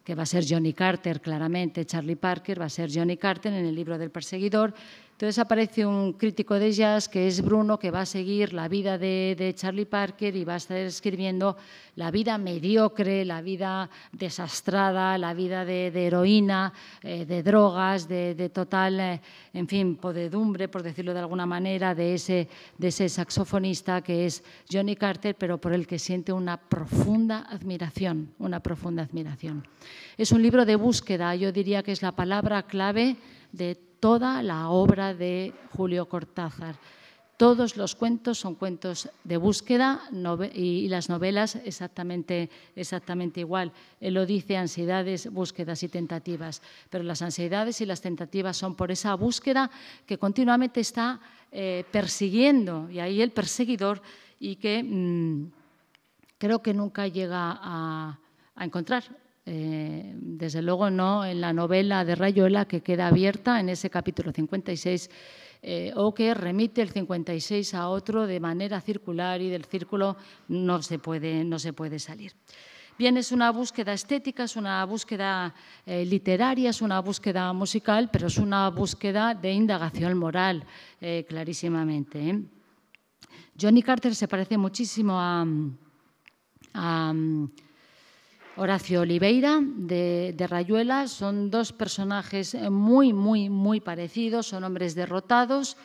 que va a ser Johnny Carter, claramente. Charlie Parker va a ser Johnny Carter en el libro del perseguidor. Entonces aparece un crítico de jazz que es Bruno, que va a seguir la vida de Charlie Parker y va a estar escribiendo la vida mediocre, la vida desastrada, la vida de heroína, de drogas, de total, en fin, podredumbre, por decirlo de alguna manera, de ese saxofonista que es Johnny Carter, pero por el que siente una profunda admiración, Es un libro de búsqueda, yo diría que es la palabra clave de toda la obra de Julio Cortázar. Todos los cuentos son cuentos de búsqueda y las novelas exactamente igual. Él lo dice, ansiedades, búsquedas y tentativas, pero las ansiedades y las tentativas son por esa búsqueda que continuamente está persiguiendo, y ahí el perseguidor, y que creo que nunca llega a encontrar. Desde luego no en la novela de Rayuela, que queda abierta en ese capítulo 56, o que remite el 56 a otro de manera circular y del círculo no se puede salir. Bien, es una búsqueda estética, es una búsqueda literaria, es una búsqueda musical, pero es una búsqueda de indagación moral, clarísimamente. Johnny Carter se parece muchísimo a Horacio Oliveira, de Rayuela. Son dos personajes muy parecidos, son hombres derrotados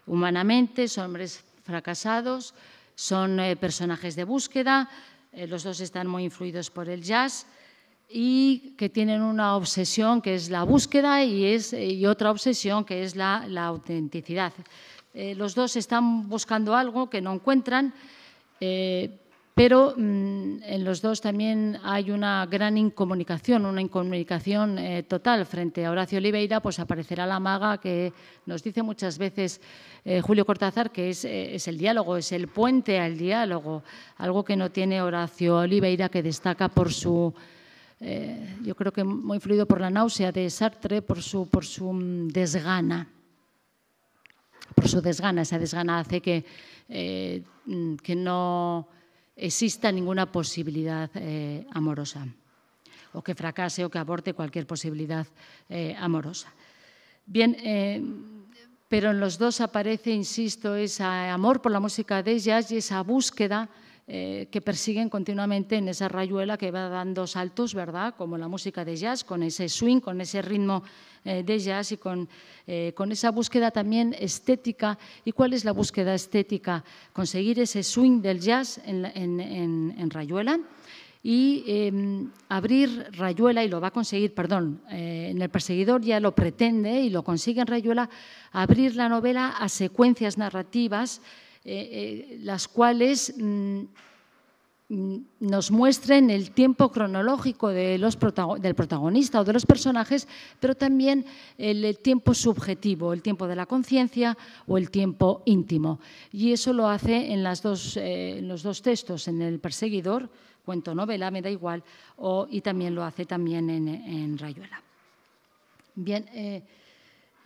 humanamente, son hombres fracasados, son personajes de búsqueda, los dos están muy influidos por el jazz y que tienen una obsesión que es la búsqueda y otra obsesión que es la autenticidad. Los dos están buscando algo que no encuentran, pero en los dos también hay una gran incomunicación total. Frente a Horacio Oliveira, pues aparecerá la maga que nos dice muchas veces Julio Cortázar que es el diálogo, es el puente al diálogo, algo que no tiene Horacio Oliveira, que destaca por su, yo creo que muy influido por la náusea de Sartre, por su desgana. Por su desgana, esa desgana hace que no exista ninguna posibilidad amorosa, o que fracase o que aborte cualquier posibilidad amorosa. Bien, pero en los dos aparece, insisto, ese amor por la música de jazz y esa búsqueda que persiguen continuamente en esa rayuela que va dando saltos, ¿verdad? Como la música de jazz, con ese swing, con ese ritmo de jazz y con esa búsqueda también estética. ¿Y cuál es la búsqueda estética? Conseguir ese swing del jazz en Rayuela y abrir Rayuela, y lo va a conseguir, perdón, en El perseguidor ya lo pretende y lo consigue en Rayuela, abrir la novela a secuencias narrativas las cuales nos muestren el tiempo cronológico del protagonista o de los personajes, pero también el tiempo subjetivo, el tiempo de la conciencia o el tiempo íntimo. Y eso lo hace en los dos textos, en El perseguidor, cuento novela, me da igual, y también lo hace también en Rayuela. Bien,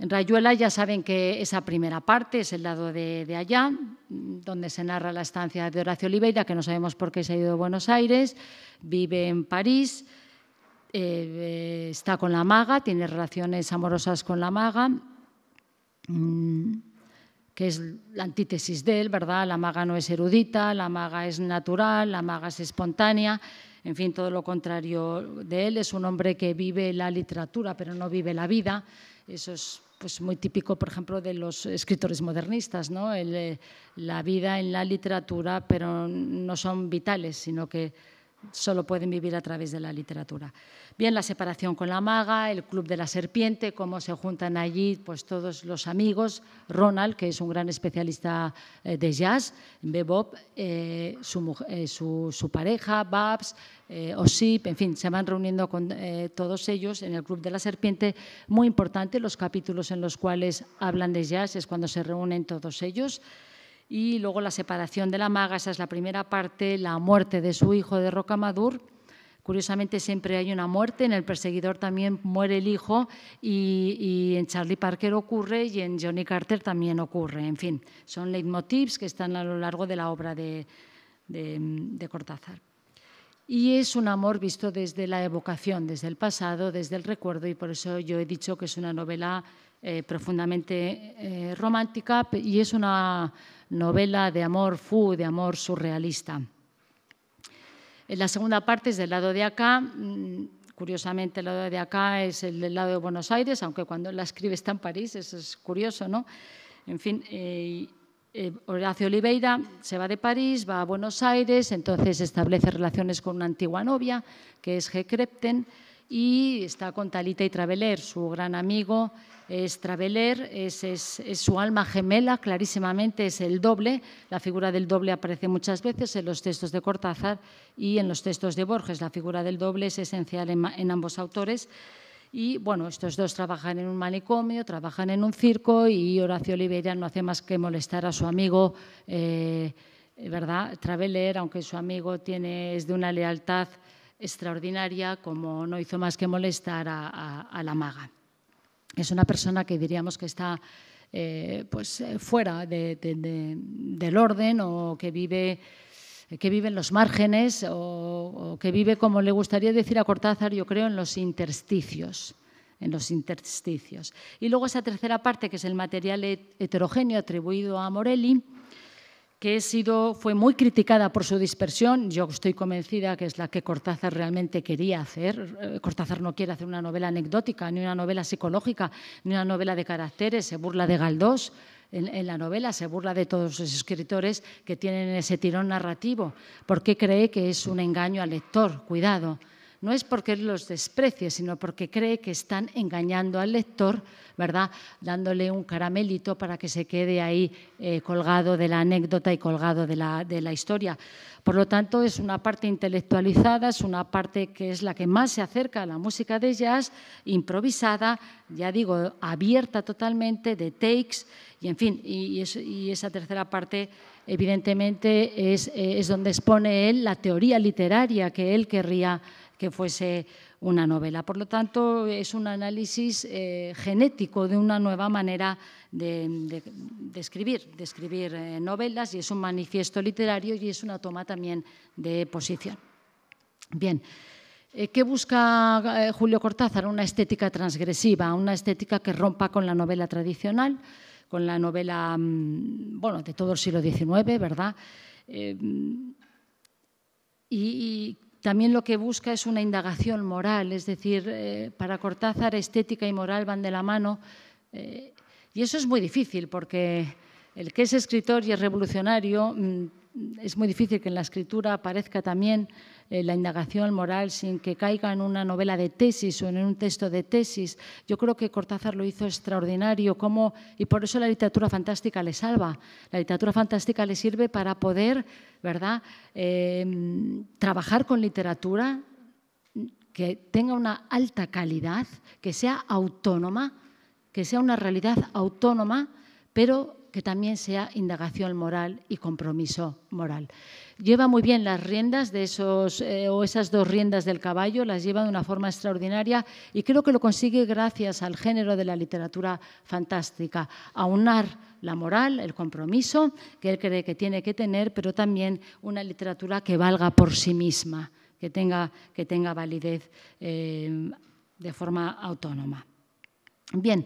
en Rayuela ya saben que esa primera parte es el lado de allá, donde se narra la estancia de Horacio Oliveira, que no sabemos por qué se ha ido a Buenos Aires, vive en París, está con la maga, tiene relaciones amorosas con la maga, que es la antítesis de él, ¿verdad? La maga no es erudita, la maga es natural, la maga es espontánea, en fin, todo lo contrario de él. Es un hombre que vive la literatura, pero no vive la vida. Eso es pues muy típico, por ejemplo, de los escritores modernistas, ¿no? La vida en la literatura, pero no son vitales, sino que solo pueden vivir a través de la literatura. Bien, la separación con la maga, el Club de la Serpiente, cómo se juntan allí pues todos los amigos, Ronald, que es un gran especialista de jazz, bebop, su pareja, Babs, Osip, en fin, se van reuniendo con todos ellos en el Club de la Serpiente. Muy importante, los capítulos en los cuales hablan de jazz es cuando se reúnen todos ellos. Y luego la separación de la maga, esa es la primera parte, la muerte de su hijo de Rocamadour. Curiosamente siempre hay una muerte, en El perseguidor también muere el hijo y en Charlie Parker ocurre y en Johnny Carter también ocurre. En fin, son leitmotivs que están a lo largo de la obra de Cortázar. Y es un amor visto desde la evocación, desde el pasado, desde el recuerdo, y por eso yo he dicho que es una novela profundamente romántica y es una novela de amor de amor surrealista. En la segunda parte es del lado de acá. Curiosamente, el lado de acá es el del lado de Buenos Aires, aunque cuando la escribe está en París, eso es curioso, ¿no? En fin, Horacio Oliveira se va de París, va a Buenos Aires, entonces establece relaciones con una antigua novia, que es G. Krepten, y está con Talita y Traveler, su gran amigo es Traveler, es su alma gemela, clarísimamente es el doble. La figura del doble aparece muchas veces en los textos de Cortázar y en los textos de Borges. La figura del doble es esencial en ambos autores. Y bueno, estos dos trabajan en un manicomio, trabajan en un circo y Horacio Oliveira no hace más que molestar a su amigo, ¿verdad? Traveler, aunque su amigo es de una lealtad extraordinaria, como no hizo más que molestar a la maga. Es una persona que diríamos que está fuera del orden o que vive en los márgenes o que vive, como le gustaría decir a Cortázar, yo creo, en los intersticios. Y luego esa tercera parte, que es el material heterogéneo atribuido a Morelli, que fue muy criticada por su dispersión. Yo estoy convencida que es la que Cortázar realmente quería hacer. Cortázar no quiere hacer una novela anecdótica, ni una novela psicológica, ni una novela de caracteres. Se burla de Galdós en la novela, se burla de todos los escritores que tienen ese tirón narrativo, porque cree que es un engaño al lector. Cuidado. No es porque los desprecie, sino porque cree que están engañando al lector, ¿verdad?, dándole un caramelito para que se quede ahí colgado de la anécdota y colgado de la historia. Por lo tanto, es una parte intelectualizada, es una parte que es la que más se acerca a la música de jazz, improvisada, ya digo, abierta totalmente, de takes, y en fin, y esa tercera parte evidentemente es donde expone él la teoría literaria que él querría que fuese una novela. Por lo tanto, es un análisis genético de una nueva manera de escribir novelas, y es un manifiesto literario y es una toma también de posición. Bien, ¿qué busca Julio Cortázar? Una estética transgresiva, una estética que rompa con la novela tradicional, con la novela, bueno, de todo el siglo XIX, ¿verdad? Y también lo que busca es una indagación moral, es decir, para Cortázar estética y moral van de la mano, y eso es muy difícil porque el que es escritor y es revolucionario, es muy difícil que en la escritura aparezca también la indagación moral sin que caiga en una novela de tesis o en un texto de tesis. Yo creo que Cortázar lo hizo extraordinario, y por eso la literatura fantástica le salva. La literatura fantástica le sirve para poder, ¿verdad?, trabajar con literatura que tenga una alta calidad, que sea autónoma, que sea una realidad autónoma, pero que también sea indagación moral y compromiso moral. Lleva muy bien las riendas de esas dos riendas del caballo, las lleva de una forma extraordinaria, y creo que lo consigue gracias al género de la literatura fantástica, aunar la moral, el compromiso que él cree que tiene que tener, pero también una literatura que valga por sí misma, que tenga validez de forma autónoma. Bien.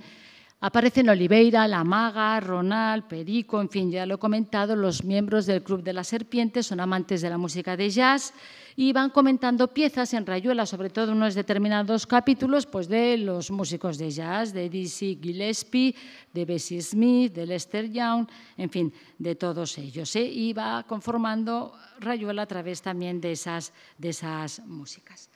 Aparecen Oliveira, La Maga, Ronald, Perico, en fin, ya lo he comentado, los miembros del Club de la Serpiente son amantes de la música de jazz y van comentando piezas en Rayuela, sobre todo unos determinados capítulos, pues de los músicos de jazz, de Dizzy Gillespie, de Bessie Smith, de Lester Young, en fin, de todos ellos. Y va conformando Rayuela a través también de esas músicas.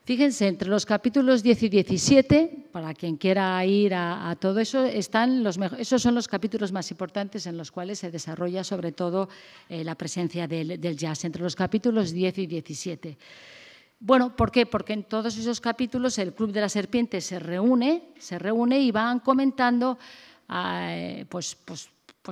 Fíjense, entre los capítulos 10 y 17, para quien quiera ir a todo eso, esos son los capítulos más importantes en los cuales se desarrolla sobre todo la presencia del jazz, entre los capítulos 10 y 17. Bueno, ¿por qué? Porque en todos esos capítulos el Club de la Serpiente se reúne y van comentando pues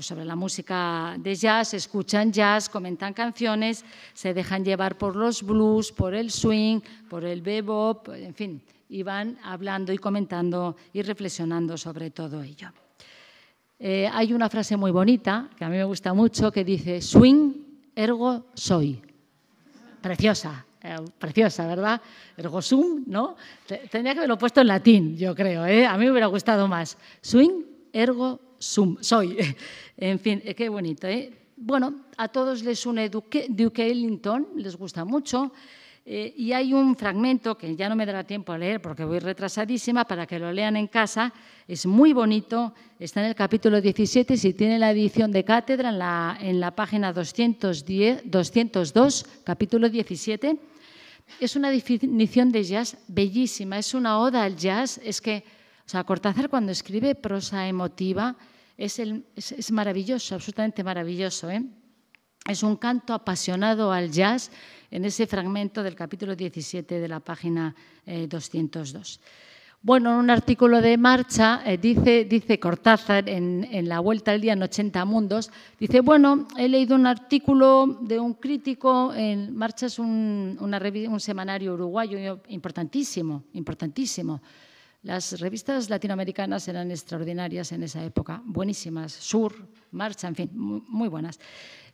sobre la música de jazz, escuchan jazz, comentan canciones, se dejan llevar por los blues, por el swing, por el bebop, en fin, y van hablando y comentando y reflexionando sobre todo ello. Hay una frase muy bonita, que a mí me gusta mucho, que dice: swing, ergo soy. Preciosa. Preciosa, ¿verdad? Ergo sum, ¿no? Tendría que haberlo puesto en latín, yo creo, ¿eh? A mí me hubiera gustado más. Swing, ergo soy. En fin, qué bonito, ¿eh? Bueno, a todos les une Duke Ellington, les gusta mucho, y hay un fragmento que ya no me dará tiempo a leer porque voy retrasadísima, para que lo lean en casa. Es muy bonito, está en el capítulo 17, si tiene la edición de cátedra, en la página 202, capítulo 17. Es una definición de jazz bellísima, es una oda al jazz. Es que, Cortázar, cuando escribe prosa emotiva, es maravilloso, absolutamente maravilloso, ¿eh? Es un canto apasionado al jazz en ese fragmento del capítulo 17 de la página 202. Bueno, en un artículo de Marcha dice Cortázar en La Vuelta al Día en 80 Mundos, dice: bueno, he leído un artículo de un crítico, en Marcha es un semanario uruguayo importantísimo, importantísimo. Las revistas latinoamericanas eran extraordinarias en esa época, buenísimas, Sur, Marcha, en fin, muy buenas.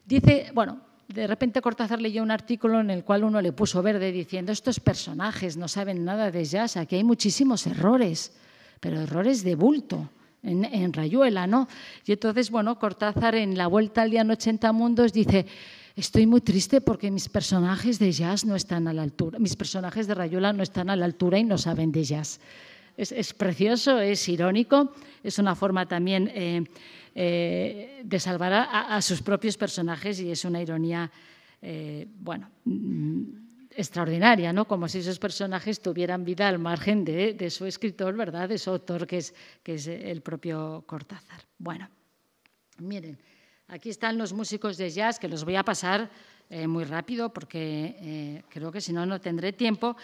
Dice, bueno, de repente Cortázar leyó un artículo en el cual uno le puso verde diciendo: estos personajes no saben nada de jazz, aquí hay muchísimos errores, pero errores de bulto, en Rayuela, ¿no? Y entonces, bueno, Cortázar en La Vuelta al Día en 80 Mundos dice: estoy muy triste porque mis personajes de jazz no están a la altura, mis personajes de Rayuela no están a la altura y no saben de jazz. Es precioso, es irónico, es una forma también de salvar a sus propios personajes, y es una ironía, bueno, extraordinaria, ¿no? Como si esos personajes tuvieran vida al margen de su escritor, ¿verdad? De su autor, que es el propio Cortázar. Bueno, miren, aquí están los músicos de jazz, que los voy a pasar muy rápido porque creo que si no, no tendré tiempo.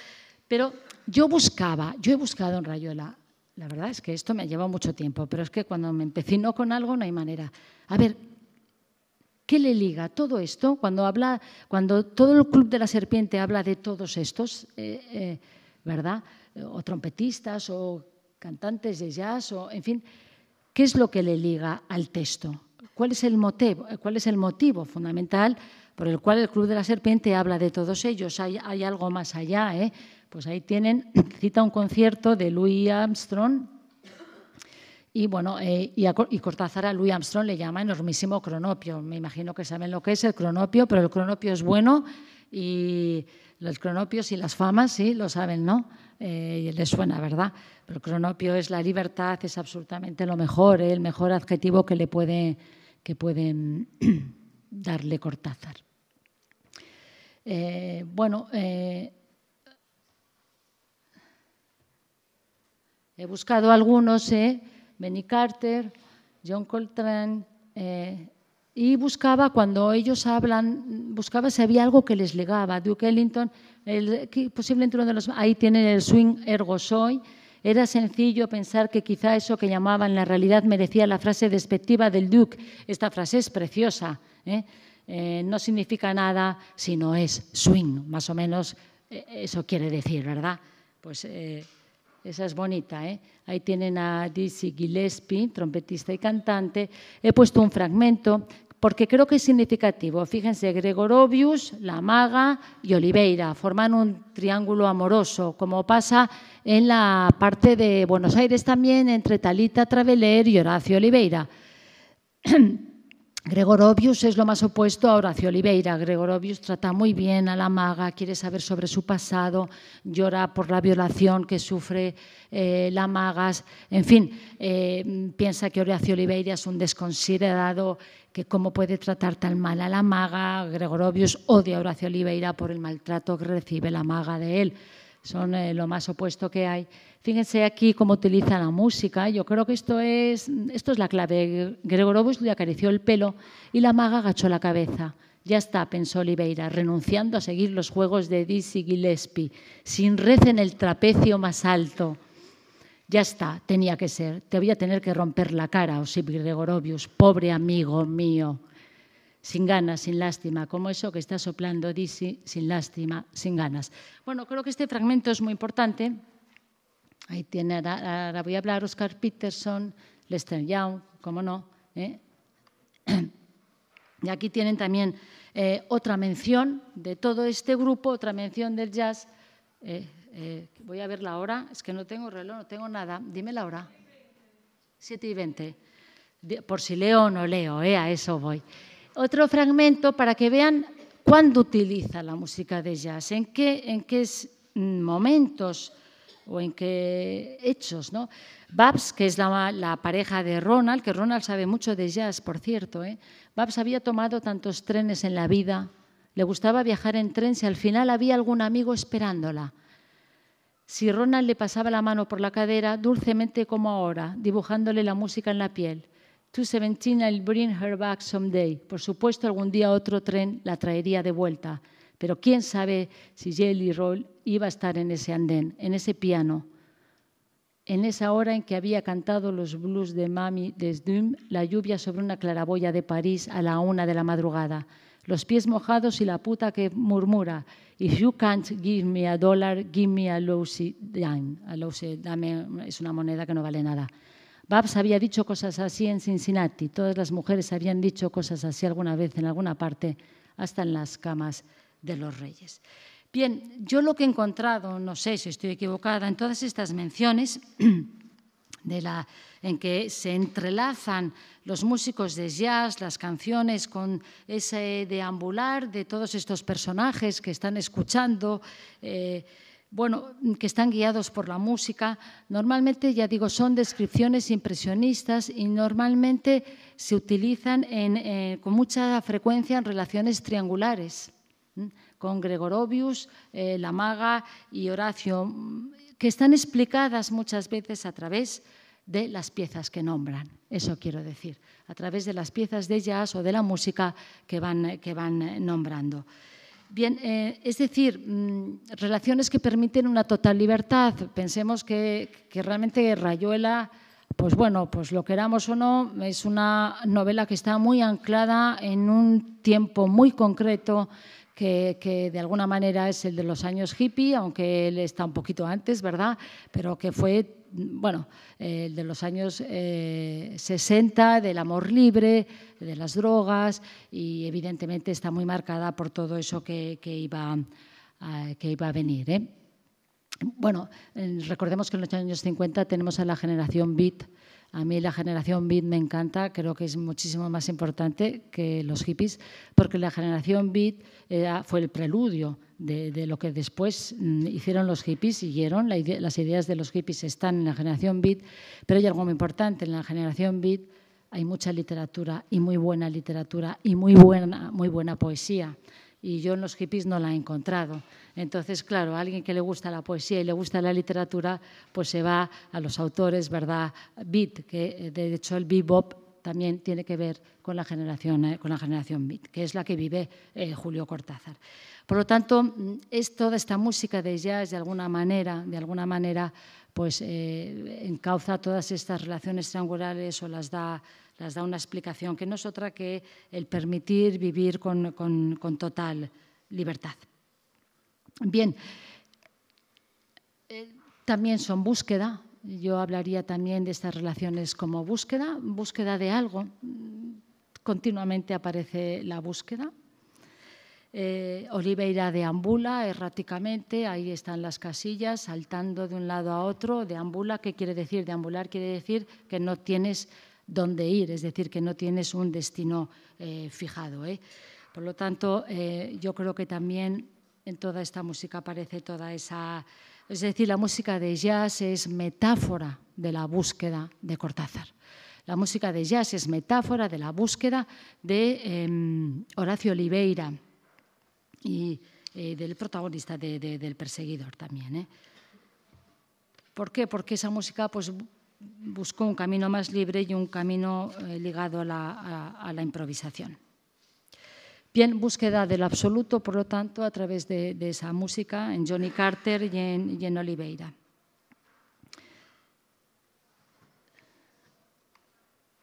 Pero yo he buscado en Rayuela, la verdad es que esto me ha llevado mucho tiempo, pero es que cuando me empecino con algo no hay manera. A ver, ¿qué le liga todo esto? Cuando todo el Club de la Serpiente habla de todos estos, ¿verdad? O trompetistas o cantantes de jazz, o en fin, ¿qué es lo que le liga al texto? ¿Cuál es el motivo fundamental por el cual el Club de la Serpiente habla de todos ellos? Hay algo más allá, ¿eh? Pues ahí tienen, cita un concierto de Louis Armstrong, y bueno, y Cortázar a Louis Armstrong le llama enormísimo cronopio. Me imagino que saben lo que es el cronopio, pero el cronopio es bueno, y los cronopios y las famas, sí, lo saben, ¿no? Les suena, ¿verdad? Pero el cronopio es la libertad, es absolutamente lo mejor, el mejor adjetivo que pueden darle Cortázar. Bueno, he buscado algunos, Benny Carter, John Coltrane, y buscaba, cuando ellos hablan, buscaba si había algo que les ligaba. Duke Ellington, posiblemente uno de los... Ahí tienen el swing ergo soi. Era sencillo pensar que quizá eso que llamaban la realidad merecía la frase despectiva del Duke. Esta frase es preciosa, no significa nada si no es swing, más o menos eso quiere decir, ¿verdad? Pues esa es bonita, Ahí tienen a Dizzy Gillespie, trompetista y cantante. He puesto un fragmento porque creo que es significativo. Fíjense, Gregorovius, La Maga y Oliveira forman un triángulo amoroso, como pasa en la parte de Buenos Aires también, entre Talita Traveler y Horacio Oliveira. Gregorovius es lo más opuesto a Horacio Oliveira. Gregorovius trata muy bien a la maga, quiere saber sobre su pasado, llora por la violación que sufre la maga. En fin, piensa que Horacio Oliveira es un desconsiderado, que cómo puede tratar tan mal a la maga. Gregorovius odia a Horacio Oliveira por el maltrato que recibe la maga de él. Son lo más opuesto que hay. Fíjense aquí cómo utiliza la música. Yo creo que esto es la clave. Gregorovius le acarició el pelo y la maga agachó la cabeza. Ya está, pensó Oliveira, renunciando a seguir los juegos de Dizzy Gillespie, sin red en el trapecio más alto. Ya está, tenía que ser. Te voy a tener que romper la cara, Osip Gregorovius, pobre amigo mío. Sin ganas, sin lástima, como eso que está soplando Dizzy, sin lástima, sin ganas. Bueno, creo que este fragmento es muy importante. Ahí tiene, ahora voy a hablar, Oscar Peterson, Lester Young, cómo no. Y aquí tienen también otra mención de todo este grupo, otra mención del jazz. Voy a ver la hora, es que no tengo reloj, no tengo nada. Dime la hora. 7:20. Por si leo o no leo, a eso voy. Otro fragmento para que vean cuándo utiliza la música de jazz, en qué momentos o en qué hechos, ¿no? Babs, que es la pareja de Ronald, que Ronald sabe mucho de jazz, por cierto, Babs había tomado tantos trenes en la vida, le gustaba viajar en tren si al final había algún amigo esperándola. Si Ronald le pasaba la mano por la cadera, dulcemente como ahora, dibujándole la música en la piel. 217, I'll bring her back someday. Por supuesto, algún día otro tren la traería de vuelta. Pero quién sabe si Jelly Roll iba a estar en ese andén, en ese piano, en esa hora en que había cantado los blues de Mamie Desdum, la lluvia sobre una claraboya de París a la 1 de la madrugada, los pies mojados y la puta que murmura, if you can't give me $1, give me a lousy dime. A lousy dime es una moneda que no vale nada. Babs había dicho cosas así en Cincinnati. Todas las mujeres habían dicho cosas así alguna vez en alguna parte, hasta en las camas de los reyes. Bien, yo lo que he encontrado, no sé si estoy equivocada, en todas estas menciones en que se entrelazan los músicos de jazz, las canciones, con ese deambular de todos estos personajes que están escuchando, que están guiados por la música. Normalmente, ya digo, son descripciones impresionistas y normalmente se utilizan con mucha frecuencia en relaciones triangulares, con Gregorovius, La Maga y Horacio, que están explicadas muchas veces a través de las piezas que nombran. Eso quiero decir, a través de las piezas de jazz o de la música que van nombrando. Bien, es decir, relaciones que permiten una total libertad. Pensemos que realmente Rayuela, pues lo queramos o no, es una novela que está muy anclada en un tiempo muy concreto que de alguna manera es el de los años hippie, aunque él está un poquito antes, ¿verdad? Pero que fue, el de los años 60, del amor libre, de las drogas, y evidentemente está muy marcada por todo eso que iba a venir. Recordemos que en los años 50 tenemos a la generación Beat. A mí la generación Beat me encanta, creo que es muchísimo más importante que los hippies, porque la generación Beat fue el preludio de lo que después hicieron los hippies, siguieron. Las ideas de los hippies están en la generación Beat, pero hay algo muy importante. En la generación Beat hay mucha literatura y muy buena literatura y muy buena poesía. Y yo en los hippies no la he encontrado. Entonces, claro, a alguien que le gusta la poesía y le gusta la literatura, pues se va a los autores, ¿verdad? Beat, que de hecho el bebop también tiene que ver con la generación Beat, que es la que vive Julio Cortázar. Por lo tanto, es toda esta música de jazz, de alguna manera, pues encauza todas estas relaciones triangulares o las da una explicación que no es otra que el permitir vivir con total libertad. Bien, también son búsqueda. Yo hablaría también de estas relaciones como búsqueda de algo. Continuamente aparece la búsqueda. Oliveira deambula erráticamente, ahí están las casillas, saltando de un lado a otro. Deambula, ¿qué quiere decir? Deambular quiere decir que no tienes dónde ir, es decir, que no tienes un destino fijado. Por lo tanto, yo creo que también en toda esta música aparece toda esa... Es decir, la música de jazz es metáfora de la búsqueda de Cortázar. La música de jazz es metáfora de la búsqueda de Horacio Oliveira y del protagonista del Perseguidor también. ¿Por qué? Porque esa música pues, buscó un camino más libre y un camino ligado a la improvisación. Bien, búsqueda del absoluto, por lo tanto, a través de esa música en Johnny Carter y en Oliveira.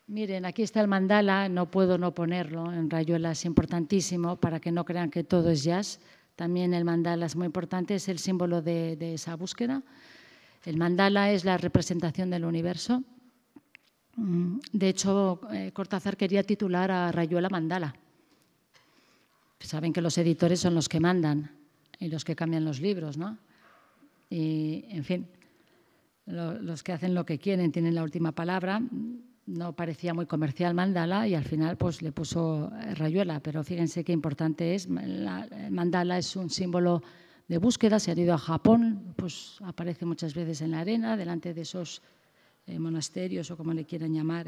Miren, aquí está el mandala, no puedo no ponerlo, en Rayuela es importantísimo para que no crean que todo es jazz. También el mandala es muy importante, es el símbolo de esa búsqueda. El mandala es la representación del universo. De hecho, Cortázar quería titular a Rayuela Mandala. Saben que los editores son los que mandan y los que cambian los libros, ¿no? Y, en fin, los que hacen lo que quieren tienen la última palabra. No parecía muy comercial mandala y al final pues le puso Rayuela, pero fíjense qué importante es. El mandala es un símbolo de búsqueda. Si han ido a Japón, pues aparece muchas veces en la arena, delante de esos monasterios o como le quieran llamar.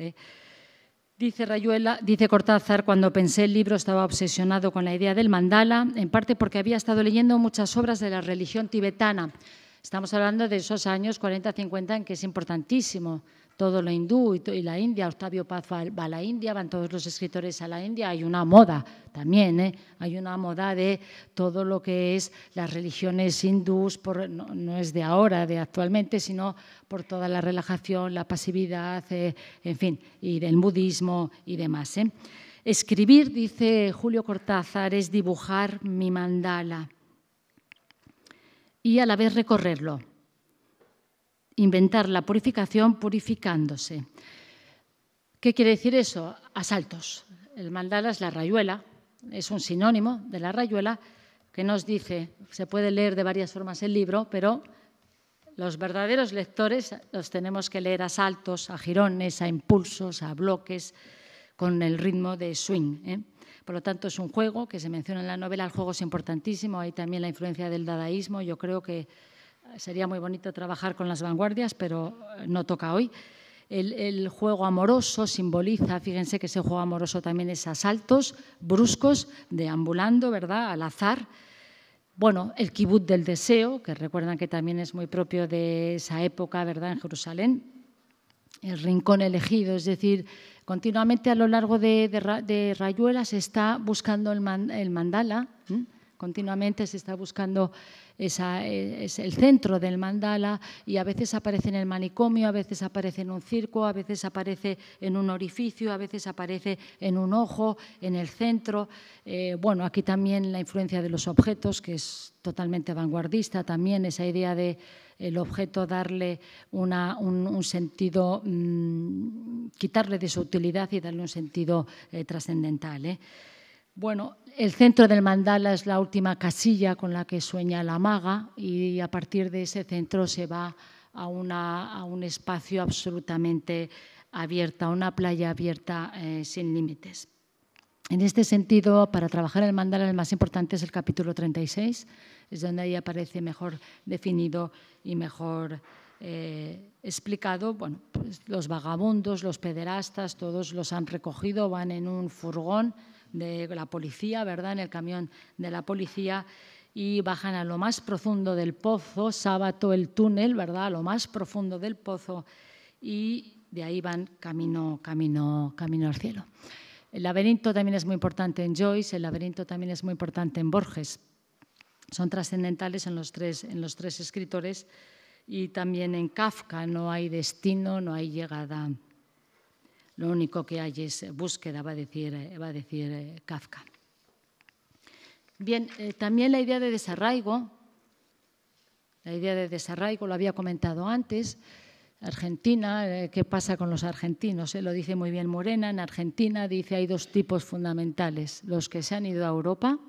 Dice Rayuela, dice Cortázar, cuando pensé el libro estaba obsesionado con la idea del mandala, en parte porque había estado leyendo muchas obras de la religión tibetana. Estamos hablando de esos años 40-50 en que es importantísimo todo lo hindú y la India. Octavio Paz va a la India, van todos los escritores a la India. Hay una moda también, hay una moda de todo lo que es las religiones hindús, no es de ahora, de actualmente, sino por toda la relajación, la pasividad, en fin, y del budismo y demás. Escribir, dice Julio Cortázar, es dibujar mi mandala y a la vez recorrerlo. Inventar la purificación purificándose. ¿Qué quiere decir eso? A saltos. El mandala es la rayuela, es un sinónimo de la rayuela que nos dice, se puede leer de varias formas el libro, pero los verdaderos lectores los tenemos que leer a saltos, a jirones, a impulsos, a bloques, con el ritmo de swing, ¿eh? Por lo tanto, es un juego que se menciona en la novela. El juego es importantísimo. Hay también la influencia del dadaísmo. Yo creo que sería muy bonito trabajar con las vanguardias, pero no toca hoy. El juego amoroso simboliza, fíjense que ese juego amoroso también es a saltos bruscos, deambulando, ¿verdad?, al azar. Bueno, el kibut del deseo, que recuerdan que también es muy propio de esa época, ¿verdad?, en Jerusalén. El rincón elegido, es decir, continuamente a lo largo de Rayuela se está buscando el mandala, continuamente se está buscando es el centro del mandala, y a veces aparece en el manicomio, a veces aparece en un circo, a veces aparece en un orificio, a veces aparece en un ojo, en el centro. Bueno, aquí también la influencia de los objetos, que es totalmente vanguardista, también esa idea de el objeto darle un sentido, quitarle de su utilidad y darle un sentido trascendental. Bueno, el centro del mandala es la última casilla con la que sueña la maga, y a partir de ese centro se va a un espacio absolutamente abierto, a una playa abierta sin límites. En este sentido, para trabajar el mandala, el más importante es el capítulo 36, es donde ahí aparece mejor definido y mejor explicado. Bueno, pues los vagabundos, los pederastas, todos los han recogido, van en un furgón de la policía, ¿verdad?, en el camión de la policía, y bajan a lo más profundo del pozo, Sábato el túnel, ¿verdad?, a lo más profundo del pozo, y de ahí van camino al cielo. El laberinto también es muy importante en Joyce, el laberinto también es muy importante en Borges. Son trascendentales en los tres escritores, y también en Kafka. No hay destino, no hay llegada. Lo único que hay es búsqueda, va a decir Kafka. Bien, también la idea de desarraigo. La idea de desarraigo lo había comentado antes. Argentina, ¿qué pasa con los argentinos? Lo dice muy bien Morena. En Argentina dice hay dos tipos fundamentales: los que se han ido a Europa,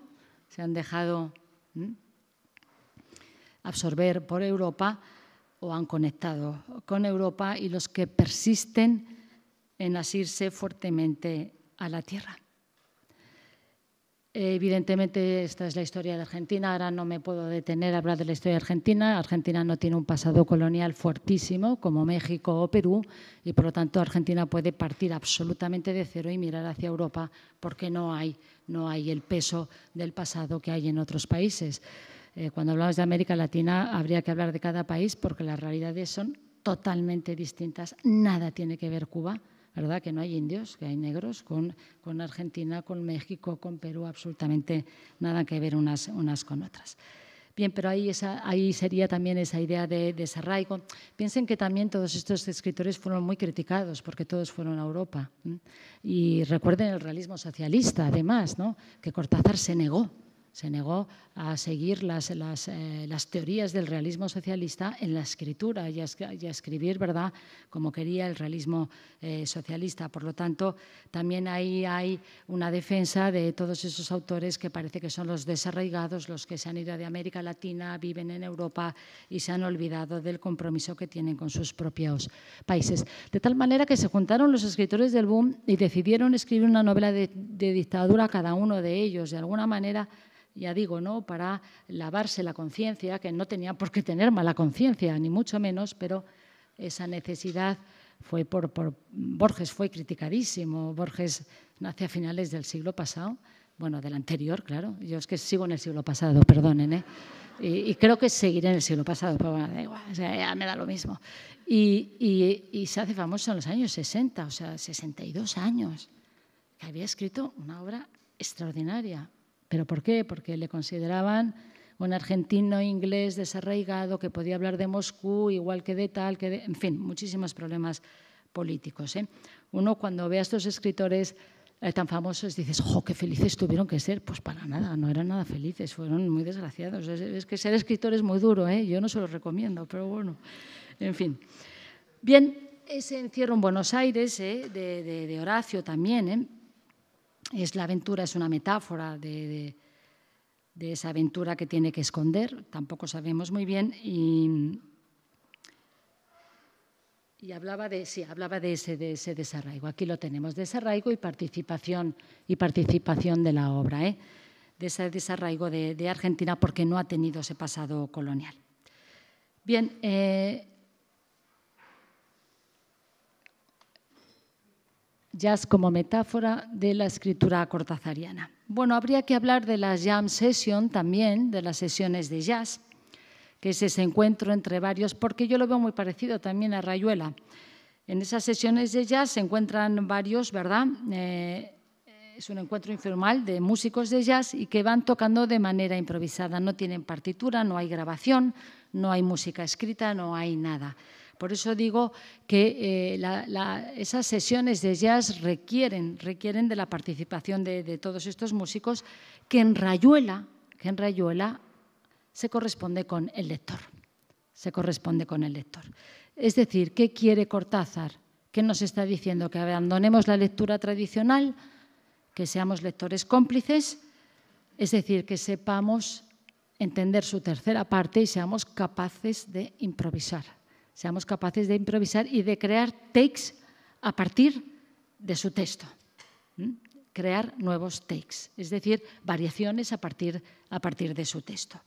se han dejado absorber por Europa o han conectado con Europa, y los que persisten en asirse fuertemente a la tierra. Evidentemente, esta es la historia de Argentina. Ahora no me puedo detener a hablar de la historia de Argentina. Argentina no tiene un pasado colonial fuertísimo como México o Perú, y por lo tanto Argentina puede partir absolutamente de cero y mirar hacia Europa, porque no hay el peso del pasado que hay en otros países. Cuando hablamos de América Latina habría que hablar de cada país, porque las realidades son totalmente distintas. Nada tiene que ver Cuba, ¿verdad?, que no hay indios, que hay negros, con Argentina, con México, con Perú, absolutamente nada que ver unas con otras. Bien, pero ahí sería también esa idea de desarraigo. Piensen que también todos estos escritores fueron muy criticados, porque todos fueron a Europa. Y recuerden el realismo socialista, además, ¿no?, que Cortázar se negó a seguir las teorías del realismo socialista en la escritura y a escribir, ¿verdad?, como quería el realismo socialista. Por lo tanto, también ahí hay una defensa de todos esos autores que parece que son los desarraigados, los que se han ido de América Latina, viven en Europa y se han olvidado del compromiso que tienen con sus propios países. De tal manera que se juntaron los escritores del boom y decidieron escribir una novela de dictadura cada uno de ellos, de alguna manera, ya digo, ¿no?, para lavarse la conciencia, que no tenía por qué tener mala conciencia, ni mucho menos, pero esa necesidad fue por Borges fue criticadísimo. Borges nace a finales del siglo pasado, bueno, del anterior, claro. Yo es que sigo en el siglo pasado, perdonen, y creo que seguiré en el siglo pasado, pero bueno, da igual, o sea, ya me da lo mismo. Y se hace famoso en los años 60, o sea, 62 años, que había escrito una obra extraordinaria. ¿Pero por qué? Porque le consideraban un argentino inglés desarraigado que podía hablar de Moscú igual que de tal, en fin, muchísimos problemas políticos. Uno, cuando ve a estos escritores tan famosos, dices, ¡jo, qué felices tuvieron que ser! Pues para nada, no eran nada felices, fueron muy desgraciados. Es que ser escritor es muy duro, yo no se lo recomiendo, pero bueno, en fin. Bien, ese encierro en Buenos Aires de Horacio también, la aventura es una metáfora de esa aventura que tiene que esconder, tampoco sabemos muy bien, y Y hablaba de ese desarraigo. Aquí lo tenemos, desarraigo y participación de la obra, de ese desarraigo de Argentina porque no ha tenido ese pasado colonial. Bien, jazz como metáfora de la escritura cortázariana. Bueno, habría que hablar de la jam session también, de las sesiones de jazz, que es ese encuentro entre varios, porque yo lo veo muy parecido también a Rayuela. En esas sesiones de jazz se encuentran varios, ¿verdad? Es un encuentro informal de músicos de jazz y que van tocando de manera improvisada. No tienen partitura, no hay grabación, no hay música escrita, no hay nada. Por eso digo que esas sesiones de jazz requieren de la participación de todos estos músicos que en Rayuela se corresponde con el lector. Es decir, ¿qué quiere Cortázar? ¿Qué nos está diciendo? Que abandonemos la lectura tradicional, que seamos lectores cómplices, es decir, que sepamos entender su tercera parte y seamos capaces de improvisar. Seamos capaces de improvisar y de crear takes a partir de su texto. Crear nuevos takes, es decir, variaciones a partir de su texto.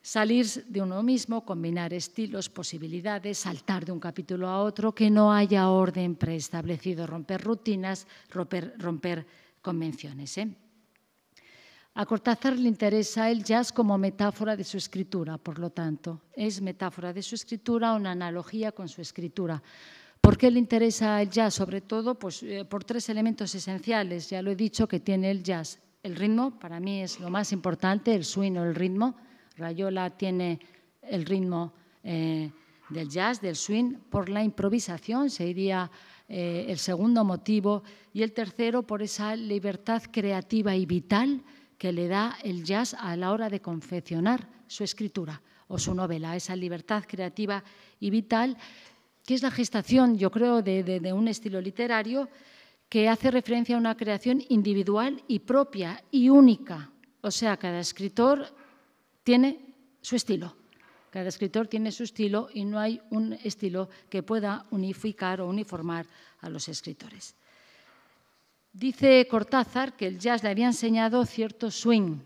Salir de uno mismo, combinar estilos, posibilidades, saltar de un capítulo a otro, que no haya orden preestablecido, romper rutinas, romper convenciones. A Cortázar le interesa el jazz como metáfora de su escritura, por lo tanto, es metáfora de su escritura, una analogía con su escritura. ¿Por qué le interesa el jazz? Sobre todo pues, por tres elementos esenciales. Ya lo he dicho que tiene el jazz. El ritmo, para mí es lo más importante, el swing o el ritmo. Rayuela tiene el ritmo del jazz, del swing, por la improvisación, sería el segundo motivo. Y el tercero, por esa libertad creativa y vital que le da el jazz a la hora de confeccionar su escritura o su novela, esa libertad creativa y vital, que es la gestación, yo creo, de un estilo literario que hace referencia a una creación individual y propia y única. O sea, cada escritor tiene su estilo. Cada escritor tiene su estilo y no hay un estilo que pueda unificar o uniformar a los escritores. Dice Cortázar que el jazz le había enseñado cierto swing.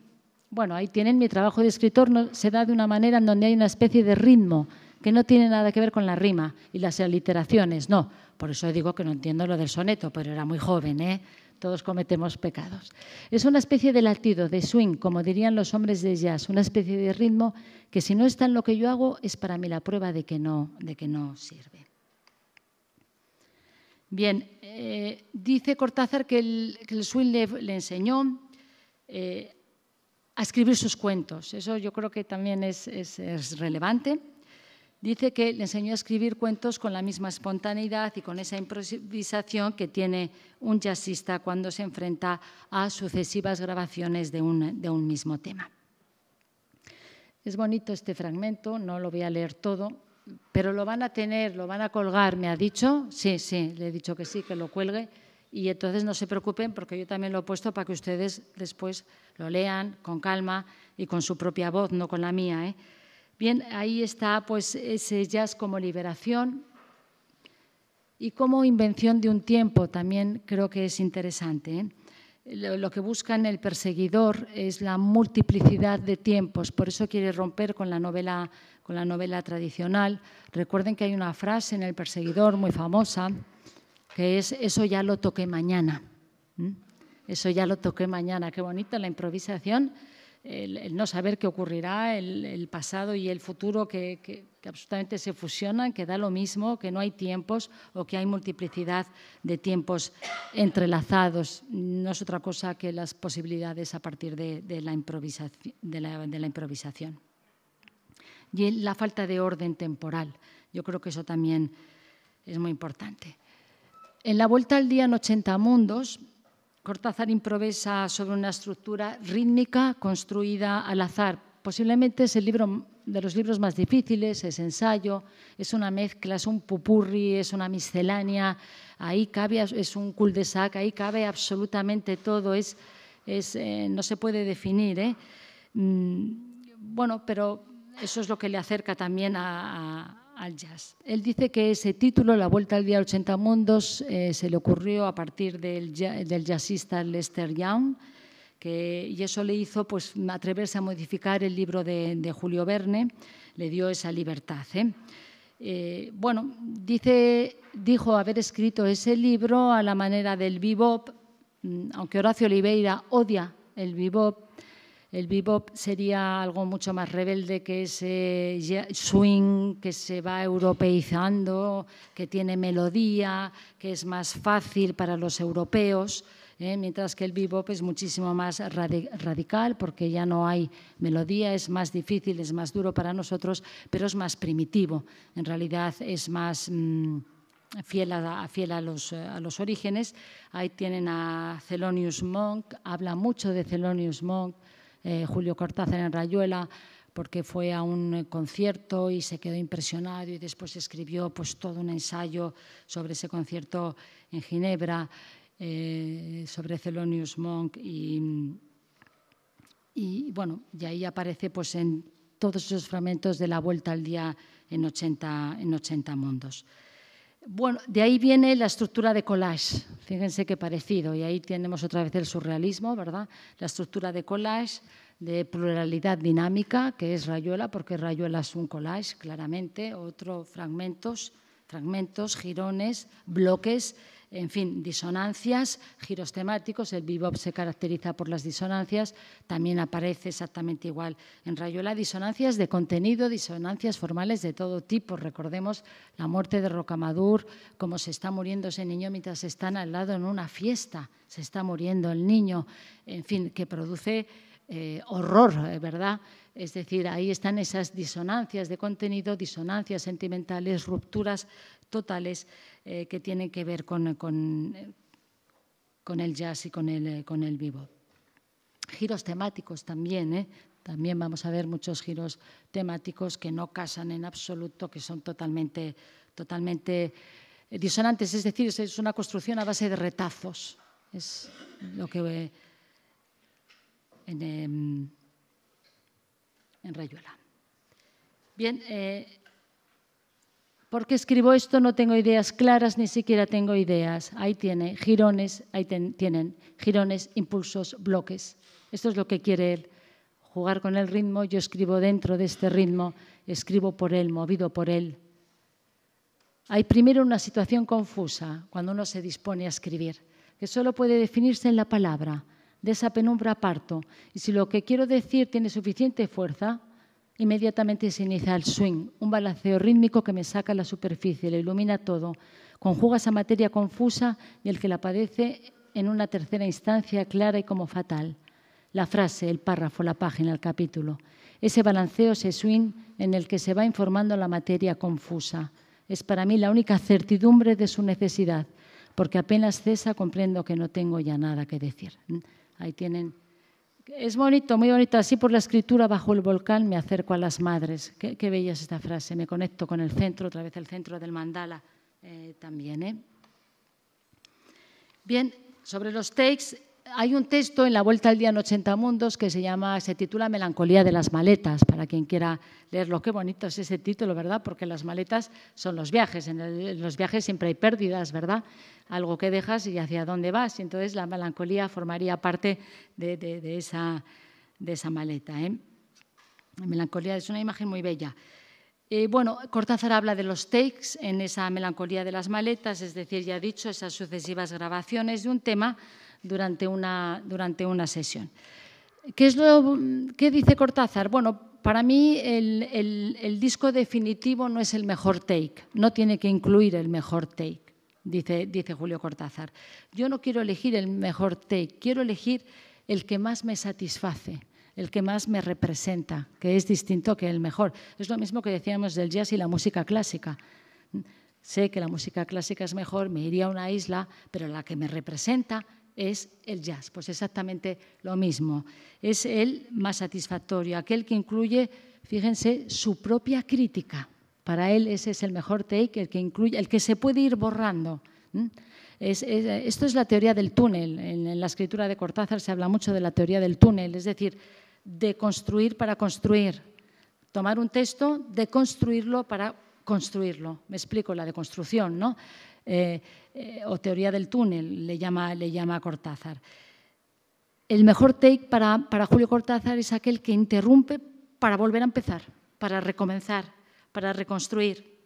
Bueno, ahí tienen mi trabajo de escritor, se da de una manera en donde hay una especie de ritmo que no tiene nada que ver con la rima y las aliteraciones, no. Por eso digo que no entiendo lo del soneto, pero era muy joven, Todos cometemos pecados. Es una especie de latido, de swing, como dirían los hombres de jazz, una especie de ritmo que si no está en lo que yo hago es para mí la prueba de que no sirve. Bien, dice Cortázar que el swing le enseñó a escribir sus cuentos. Eso yo creo que también es relevante. Dice que le enseñó a escribir cuentos con la misma espontaneidad y con esa improvisación que tiene un jazzista cuando se enfrenta a sucesivas grabaciones de un mismo tema. Es bonito este fragmento, no lo voy a leer todo, pero lo van a tener, lo van a colgar, me ha dicho. Sí, le he dicho que sí, que lo cuelgue. Y entonces no se preocupen porque yo también lo he puesto para que ustedes después lo lean con calma y con su propia voz, no con la mía, Bien, ahí está pues, ese jazz como liberación y como invención de un tiempo, también creo que es interesante. Lo que busca en El perseguidor es la multiplicidad de tiempos, por eso quiere romper con la novela tradicional. Recuerden que hay una frase en El perseguidor muy famosa, que es «eso ya lo toqué mañana». Eso ya lo toqué mañana. Qué bonita la improvisación. El no saber qué ocurrirá, el pasado y el futuro que absolutamente se fusionan, que da lo mismo, que no hay tiempos o que hay multiplicidad de tiempos entrelazados. No es otra cosa que las posibilidades a partir de la improvisación. Y la falta de orden temporal. Yo creo que eso también es muy importante. En La vuelta al día en 80 mundos, Cortázar improvisa sobre una estructura rítmica construida al azar. Posiblemente es el libro de los libros más difíciles, es ensayo, es una mezcla, es un popurrí, es una miscelánea, ahí cabe, es un cul-de-sac, ahí cabe absolutamente todo, no se puede definir. Bueno, pero eso es lo que le acerca también a al jazz. Él dice que ese título, La Vuelta al Día 80 Mundos, se le ocurrió a partir del jazzista Lester Young, y eso le hizo pues, atreverse a modificar el libro de Julio Verne, le dio esa libertad. Bueno, dijo haber escrito ese libro a la manera del bebop, aunque Horacio Oliveira odia el bebop. El bebop sería algo mucho más rebelde que ese swing que se va europeizando, que tiene melodía, que es más fácil para los europeos, mientras que el bebop es muchísimo más radical porque ya no hay melodía, es más difícil, es más duro para nosotros, pero es más primitivo. En realidad es más fiel a los orígenes. Ahí tienen a Thelonious Monk, habla mucho de Thelonious Monk, Julio Cortázar en Rayuela, porque fue a un concierto y se quedó impresionado y después escribió pues, todo un ensayo sobre ese concierto en Ginebra, sobre Thelonious Monk y bueno, y ahí aparece pues, en todos esos fragmentos de La Vuelta al Día en 80 mundos. Bueno, de ahí viene la estructura de collage, fíjense qué parecido, y ahí tenemos otra vez el surrealismo, ¿verdad? La estructura de collage, de pluralidad dinámica, que es Rayuela, porque Rayuela es un collage, claramente, otros fragmentos, jirones, bloques, en fin, disonancias, giros temáticos. El bebop se caracteriza por las disonancias, también aparece exactamente igual en Rayuela, disonancias de contenido, disonancias formales de todo tipo. Recordemos la muerte de Rocamadour, cómo se está muriendo ese niño mientras están al lado en una fiesta, se está muriendo el niño, en fin, que produce horror, ¿verdad? Es decir, ahí están esas disonancias de contenido, disonancias sentimentales, rupturas totales que tienen que ver con el jazz y con el bebop. Giros temáticos también, también vamos a ver muchos giros temáticos que no casan en absoluto, que son totalmente disonantes, es decir, es una construcción a base de retazos, es lo que en Rayuela. Bien, ¿por qué escribo esto? No tengo ideas claras, ni siquiera tengo ideas. Ahí tienen girones, impulsos, bloques. Esto es lo que quiere él, jugar con el ritmo. Yo escribo dentro de este ritmo, escribo por él, movido por él. Hay primero una situación confusa cuando uno se dispone a escribir, que solo puede definirse en la palabra. De esa penumbra parto, y si lo que quiero decir tiene suficiente fuerza, inmediatamente se inicia el swing, un balanceo rítmico que me saca a la superficie, le ilumina todo, conjuga esa materia confusa y el que la padece en una tercera instancia clara y como fatal. La frase, el párrafo, la página, el capítulo. Ese balanceo, ese swing en el que se va informando la materia confusa. Es para mí la única certidumbre de su necesidad, porque apenas cesa comprendo que no tengo ya nada que decir. Ahí tienen. Es bonito, muy bonito. Así por la escritura bajo el volcán me acerco a las madres. Qué bella es esta frase. Me conecto con el centro, otra vez el centro del mandala también. Bien, sobre los takes, hay un texto en La Vuelta al Día en 80 mundos que se titula Melancolía de las maletas, para quien quiera leerlo. Qué bonito es ese título, ¿verdad? Porque las maletas son los viajes. En los viajes siempre hay pérdidas, ¿verdad? Algo que dejas y hacia dónde vas. Y entonces la melancolía formaría parte de esa maleta. La melancolía es una imagen muy bella. Bueno, Cortázar habla de los takes en esa melancolía de las maletas, es decir, ya he dicho, esas sucesivas grabaciones de un tema durante una sesión. ¿Qué dice Cortázar? Bueno, para mí el disco definitivo no es el mejor take, no tiene que incluir el mejor take. Dice Julio Cortázar. Yo no quiero elegir el mejor take, quiero elegir el que más me satisface, el que más me representa, que es distinto que el mejor. Es lo mismo que decíamos del jazz y la música clásica. Sé que la música clásica es mejor, me iría a una isla, pero la que me representa es el jazz. Pues exactamente lo mismo. Es el más satisfactorio, aquel que incluye, fíjense, su propia crítica. Para él ese es el mejor take, el que se puede ir borrando. Esto es la teoría del túnel. En la escritura de Cortázar se habla mucho de la teoría del túnel, es decir, de construir para construir. Tomar un texto, deconstruirlo para construirlo. Me explico, la deconstrucción, ¿no? O teoría del túnel, le llama Cortázar. El mejor take para Julio Cortázar es aquel que interrumpe para volver a empezar, para recomenzar, para reconstruir.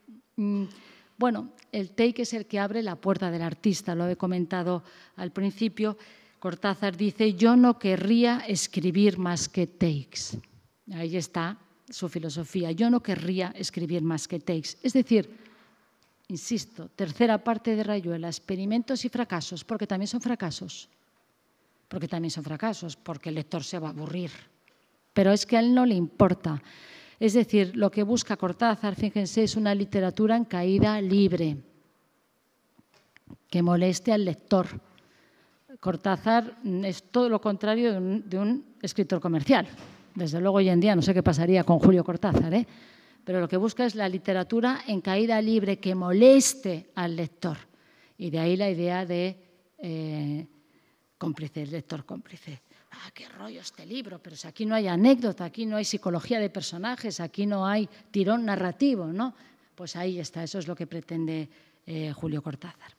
Bueno, el take es el que abre la puerta del artista, lo he comentado al principio. Cortázar dice, yo no querría escribir más que takes. Ahí está su filosofía, yo no querría escribir más que takes. Es decir, insisto, tercera parte de Rayuela, experimentos y fracasos, porque también son fracasos. Porque el lector se va a aburrir. Pero es que a él no le importa. Es decir, lo que busca Cortázar, fíjense, es una literatura en caída libre, que moleste al lector. Cortázar es todo lo contrario de un escritor comercial. Desde luego, hoy en día no sé qué pasaría con Julio Cortázar, pero lo que busca es la literatura en caída libre que moleste al lector. Y de ahí la idea de cómplice, el lector cómplice. ¡Ah, qué rollo este libro! Pero si aquí no hay anécdota, aquí no hay psicología de personajes, aquí no hay tirón narrativo, ¿no? Pues ahí está, eso es lo que pretende Julio Cortázar.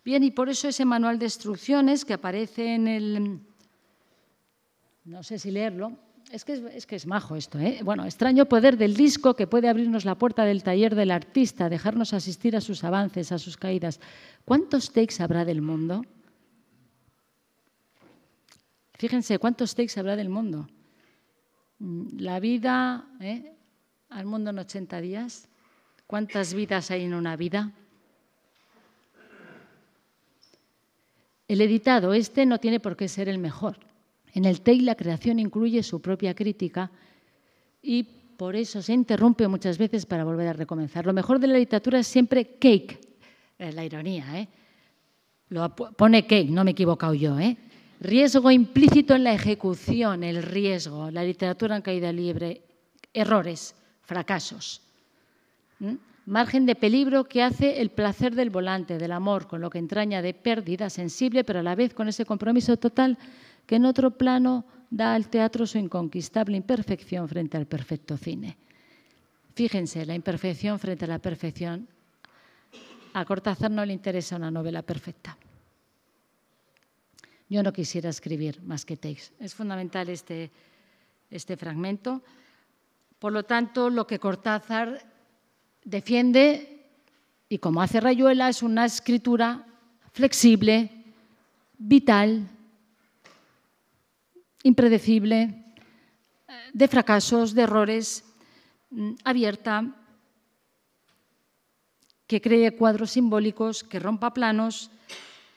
Bien, y por eso ese manual de instrucciones que aparece en el... No sé si leerlo. Es que es majo esto, ¿eh? Bueno, extraño poder del disco que puede abrirnos la puerta del taller del artista, dejarnos asistir a sus avances, a sus caídas. ¿Cuántos takes habrá del mundo? Fíjense, ¿cuántos takes habrá del mundo? La vida, al mundo en 80 días. ¿Cuántas vidas hay en una vida? El editado, no tiene por qué ser el mejor. En el take la creación incluye su propia crítica y por eso se interrumpe muchas veces para volver a recomenzar. Lo mejor de la literatura es siempre cake, la ironía, Lo pone cake, no me he equivocado yo, Riesgo implícito en la ejecución, el riesgo, la literatura en caída libre, errores, fracasos. Margen de peligro que hace el placer del volante, del amor, con lo que entraña de pérdida sensible, pero a la vez con ese compromiso total que en otro plano da al teatro su inconquistable imperfección frente al perfecto cine. Fíjense, la imperfección frente a la perfección. A Cortázar no le interesa una novela perfecta. Yo no quisiera escribir más que takes. Es fundamental este fragmento. Por lo tanto, lo que Cortázar defiende, y como hace Rayuela, es una escritura flexible, vital, impredecible, de fracasos, de errores, abierta, que cree cuadros simbólicos, que rompa planos,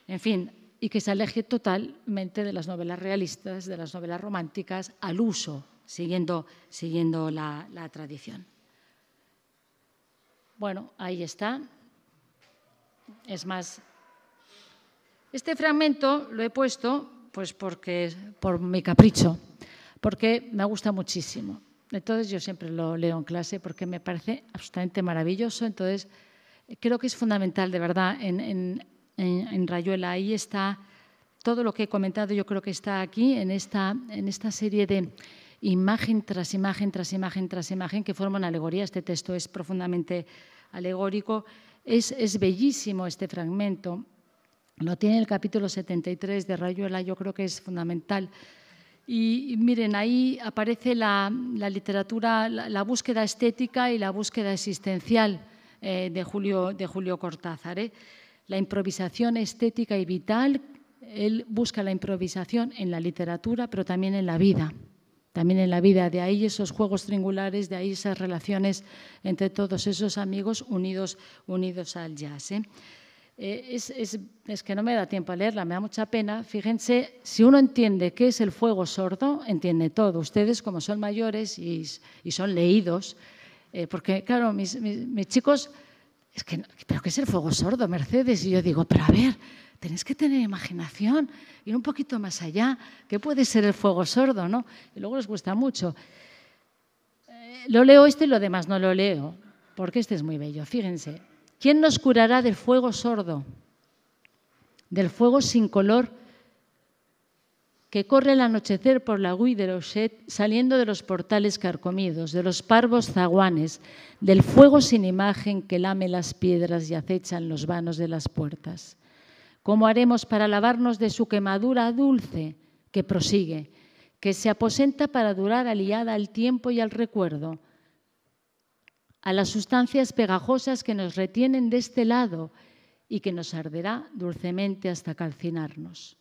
en fin, y que se aleje totalmente de las novelas realistas, de las novelas románticas, al uso, siguiendo la tradición. Bueno, ahí está. Es más, este fragmento lo he puesto pues por mi capricho, porque me gusta muchísimo. Entonces yo siempre lo leo en clase porque me parece absolutamente maravilloso. Entonces creo que es fundamental, de verdad, en Rayuela. Ahí está todo lo que he comentado, yo creo que está aquí, en esta serie de imagen tras imagen, tras imagen, tras imagen, que forman alegoría. Este texto es profundamente alegórico. Es bellísimo este fragmento. Lo tiene el capítulo 73 de Rayuela, yo creo que es fundamental. Y miren, ahí aparece la literatura, la búsqueda estética y la búsqueda existencial de Julio Cortázar. La improvisación estética y vital, él busca la improvisación en la literatura, pero también en la vida. También en la vida, de ahí esos juegos triangulares, de ahí esas relaciones entre todos esos amigos unidos al jazz. Es que no me da tiempo a leerla, me da mucha pena. Fíjense, si uno entiende qué es el fuego sordo, entiende todo. Ustedes, como son mayores y son leídos, porque, claro, mis chicos, ¿pero qué es el fuego sordo, Mercedes? Y yo digo, pero a ver, tenéis que tener imaginación, ir un poquito más allá. ¿Qué puede ser el fuego sordo, no? Y luego les gusta mucho. Lo leo y lo demás no lo leo, porque este es muy bello. Fíjense. ¿Quién nos curará del fuego sordo? Del fuego sin color que corre al anochecer por la Guy de Rochette, saliendo de los portales carcomidos, de los parvos zaguanes, del fuego sin imagen que lame las piedras y acecha en los vanos de las puertas. ¿Cómo haremos para lavarnos de su quemadura dulce que prosigue, que se aposenta para durar aliada al tiempo y al recuerdo, a las sustancias pegajosas que nos retienen de este lado y que nos arderá dulcemente hasta calcinarnos?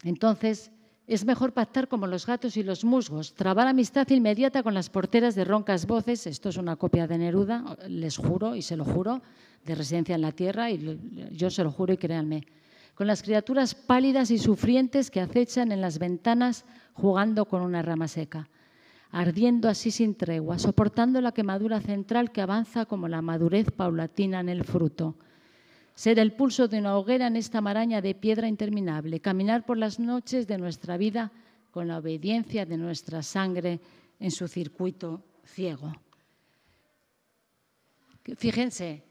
Entonces, es mejor pactar como los gatos y los musgos, trabar amistad inmediata con las porteras de roncas voces, esto es una copia de Neruda, les juro y se lo juro, de Residencia en la Tierra, y yo se lo juro y créanme, con las criaturas pálidas y sufrientes que acechan en las ventanas jugando con una rama seca, ardiendo así sin tregua, soportando la quemadura central que avanza como la madurez paulatina en el fruto. Ser el pulso de una hoguera en esta maraña de piedra interminable, caminar por las noches de nuestra vida con la obediencia de nuestra sangre en su circuito ciego. Fíjense,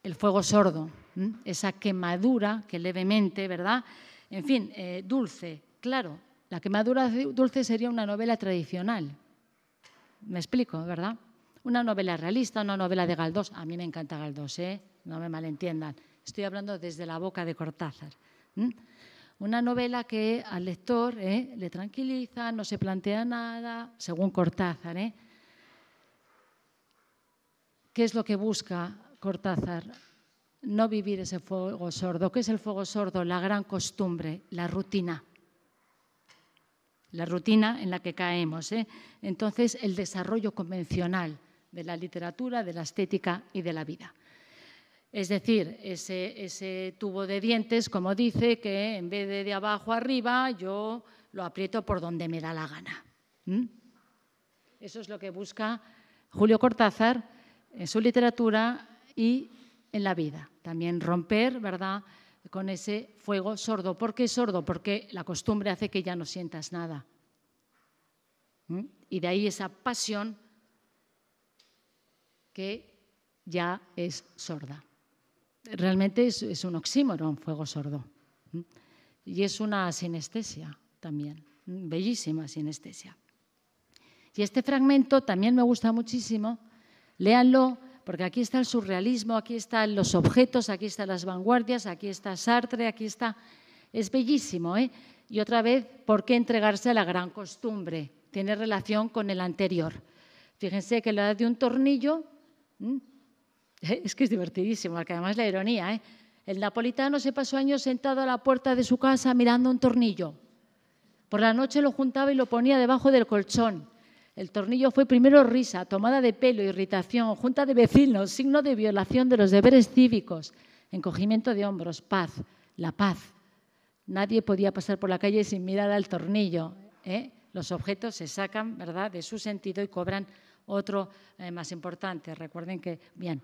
el fuego sordo, esa quemadura que levemente, ¿verdad? En fin, dulce, claro, la quemadura dulce sería una novela tradicional. Me explico, ¿verdad? Una novela realista, una novela de Galdós. A mí me encanta Galdós, no me malentiendan. Estoy hablando desde la boca de Cortázar. Una novela que al lector le tranquiliza, no se plantea nada, según Cortázar. ¿Qué es lo que busca Cortázar? No vivir ese fuego sordo. ¿Qué es el fuego sordo? La gran costumbre, la rutina. La rutina en la que caemos. Entonces, el desarrollo convencional de la literatura, de la estética y de la vida. Es decir, ese tubo de dientes, como dice, que en vez de abajo arriba, yo lo aprieto por donde me da la gana. Eso es lo que busca Julio Cortázar en su literatura y en la vida. También romper, ¿verdad?, con ese fuego sordo. ¿Por qué sordo? Porque la costumbre hace que ya no sientas nada. Y de ahí esa pasión que ya es sorda. Realmente es un oxímoron, fuego sordo. Y es una sinestesia también, bellísima sinestesia. Y este fragmento también me gusta muchísimo. Léanlo, porque aquí está el surrealismo, aquí están los objetos, aquí están las vanguardias, aquí está Sartre, aquí está... Es bellísimo, Y otra vez, ¿por qué entregarse a la gran costumbre? Tiene relación con el anterior. Fíjense que la edad de un tornillo... Es que es divertidísimo, porque además la ironía, El napolitano se pasó años sentado a la puerta de su casa mirando un tornillo. Por la noche lo juntaba y lo ponía debajo del colchón. El tornillo fue primero risa, tomada de pelo, irritación, junta de vecinos, signo de violación de los deberes cívicos, encogimiento de hombros, paz, la paz. Nadie podía pasar por la calle sin mirar al tornillo. Los objetos se sacan, ¿verdad?, de su sentido y cobran otro más importante. Recuerden que, bien,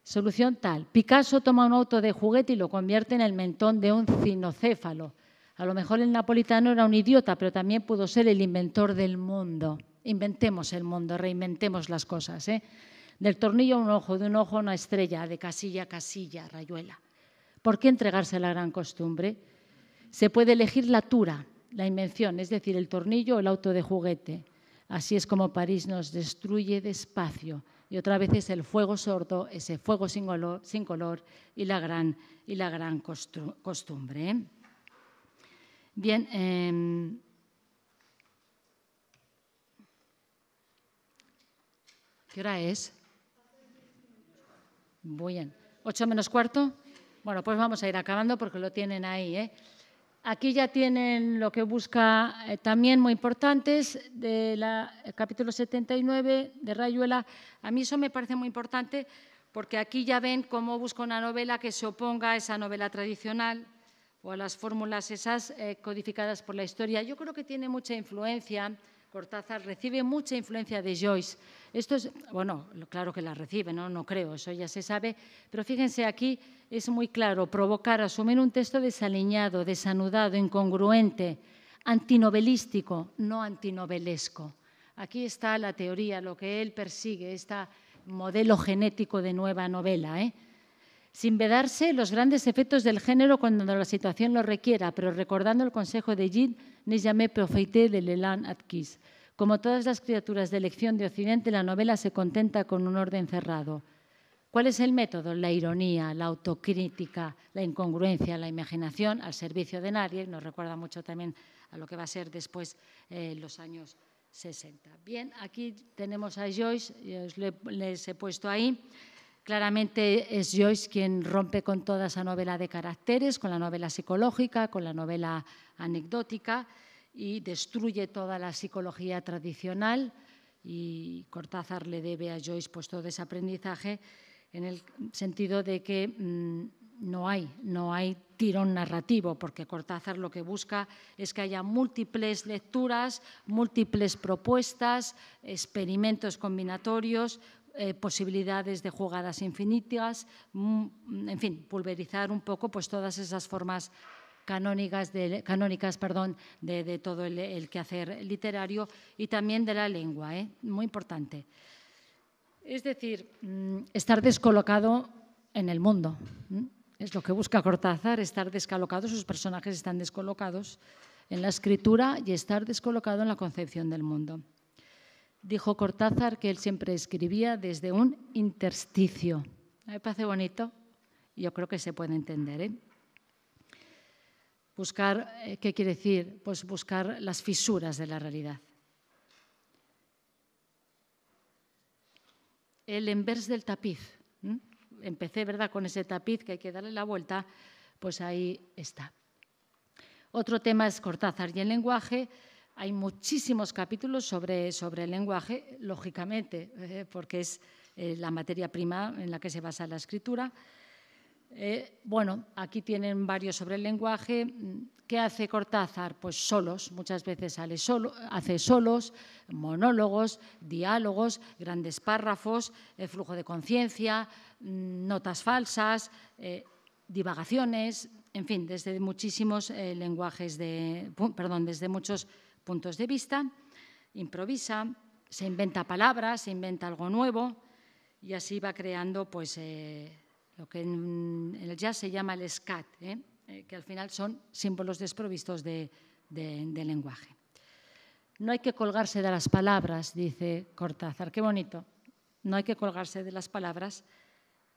solución tal. Picasso toma un auto de juguete y lo convierte en el mentón de un cinocéfalo. A lo mejor el napolitano era un idiota, pero también pudo ser el inventor del mundo. Inventemos el mundo, reinventemos las cosas. Del tornillo a un ojo, de un ojo a una estrella, de casilla a casilla, Rayuela. ¿Por qué entregarse a la gran costumbre? Se puede elegir la tura, la invención, es decir, el tornillo o el auto de juguete. Así es como París nos destruye despacio. Y otra vez es el fuego sordo, ese fuego sin color y la gran costumbre. Bien, ¿qué hora es? Bien, 8 menos cuarto. Bueno, pues vamos a ir acabando porque lo tienen ahí. Aquí ya tienen lo que busca también muy importantes del capítulo 79 de Rayuela. A mí eso me parece muy importante porque aquí ya ven cómo busca una novela que se oponga a esa novela tradicional o a las fórmulas esas codificadas por la historia. Yo creo que tiene mucha influencia. Cortázar recibe mucha influencia de Joyce. Esto es, bueno, claro que la recibe, no creo, eso ya se sabe, pero fíjense, aquí es muy claro, provocar, asumir un texto desaliñado, desanudado, incongruente, antinovelístico, no antinovelesco. Aquí está la teoría, lo que él persigue, este modelo genético de nueva novela. sin vedarse los grandes efectos del género cuando la situación lo requiera, pero recordando el consejo de Gide, ne jamais profiter de l'élan adquis. Como todas las criaturas de elección de Occidente, la novela se contenta con un orden cerrado. ¿Cuál es el método? La ironía, la autocrítica, la incongruencia, la imaginación al servicio de nadie. Nos recuerda mucho también a lo que va a ser después los años 60. Bien, aquí tenemos a Joyce, les he puesto ahí. Claramente es Joyce quien rompe con toda esa novela de caracteres, con la novela psicológica, con la novela anecdótica y destruye toda la psicología tradicional, y Cortázar le debe a Joyce pues todo ese aprendizaje en el sentido de que no hay tirón narrativo, porque Cortázar lo que busca es que haya múltiples lecturas, múltiples propuestas, experimentos combinatorios, posibilidades de jugadas infinitas, en fin, pulverizar un poco pues todas esas formas canónicas de todo el quehacer literario y también de la lengua, muy importante. Es decir, estar descolocado en el mundo. Es lo que busca Cortázar, estar descolocado. Sus personajes están descolocados en la escritura y estar descolocado en la concepción del mundo. Dijo Cortázar que él siempre escribía desde un intersticio. Me parece bonito y yo creo que se puede entender. Buscar, ¿qué quiere decir? Pues buscar las fisuras de la realidad. El envers del tapiz. Empecé, ¿verdad?, con ese tapiz que hay que darle la vuelta, pues ahí está. Otro tema es Cortázar y el lenguaje. Hay muchísimos capítulos sobre el lenguaje, lógicamente, porque es la materia prima en la que se basa la escritura. Bueno, aquí tienen varios sobre el lenguaje. ¿Qué hace Cortázar? Pues solos, muchas veces hace solos, monólogos, diálogos, grandes párrafos, flujo de conciencia, notas falsas, divagaciones, en fin, desde muchísimos desde muchos puntos de vista. Improvisa, se inventa palabras, se inventa algo nuevo y así va creando pues lo que en el jazz se llama el scat, que al final son símbolos desprovistos de lenguaje. No hay que colgarse de las palabras, dice Cortázar. Qué bonito. No hay que colgarse de las palabras,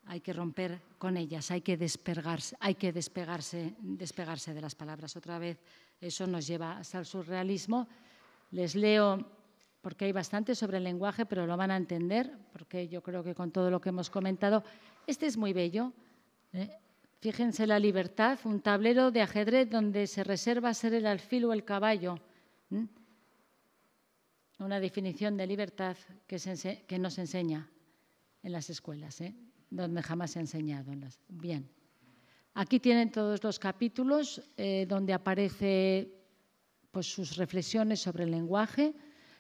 hay que romper con ellas, hay que despegarse de las palabras. Otra vez, eso nos lleva hasta el surrealismo. Les leo, porque hay bastante sobre el lenguaje, pero lo van a entender, porque yo creo que con todo lo que hemos comentado, este es muy bello. Fíjense la libertad, un tablero de ajedrez donde se reserva ser el alfil o el caballo. Una definición de libertad que no se enseña en las escuelas, donde jamás se ha enseñado. Bien. Aquí tienen todos los capítulos donde aparece pues, sus reflexiones sobre el lenguaje,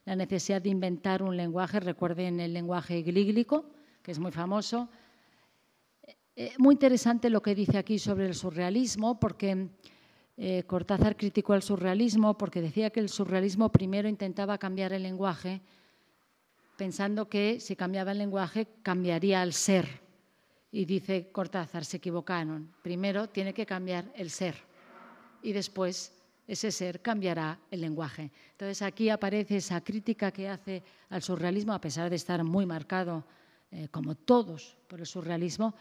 la necesidad de inventar un lenguaje. Recuerden el lenguaje glíglico, que es muy famoso. Muy interesante lo que dice aquí sobre el surrealismo, porque Cortázar criticó el surrealismo porque decía que el surrealismo primero intentaba cambiar el lenguaje, pensando que si cambiaba el lenguaje cambiaría el ser. Y dice Cortázar, se equivocaron. Primero tiene que cambiar el ser y después ese ser cambiará el lenguaje. Entonces aquí aparece esa crítica que hace al surrealismo, a pesar de estar muy marcado, como todos, por el surrealismo.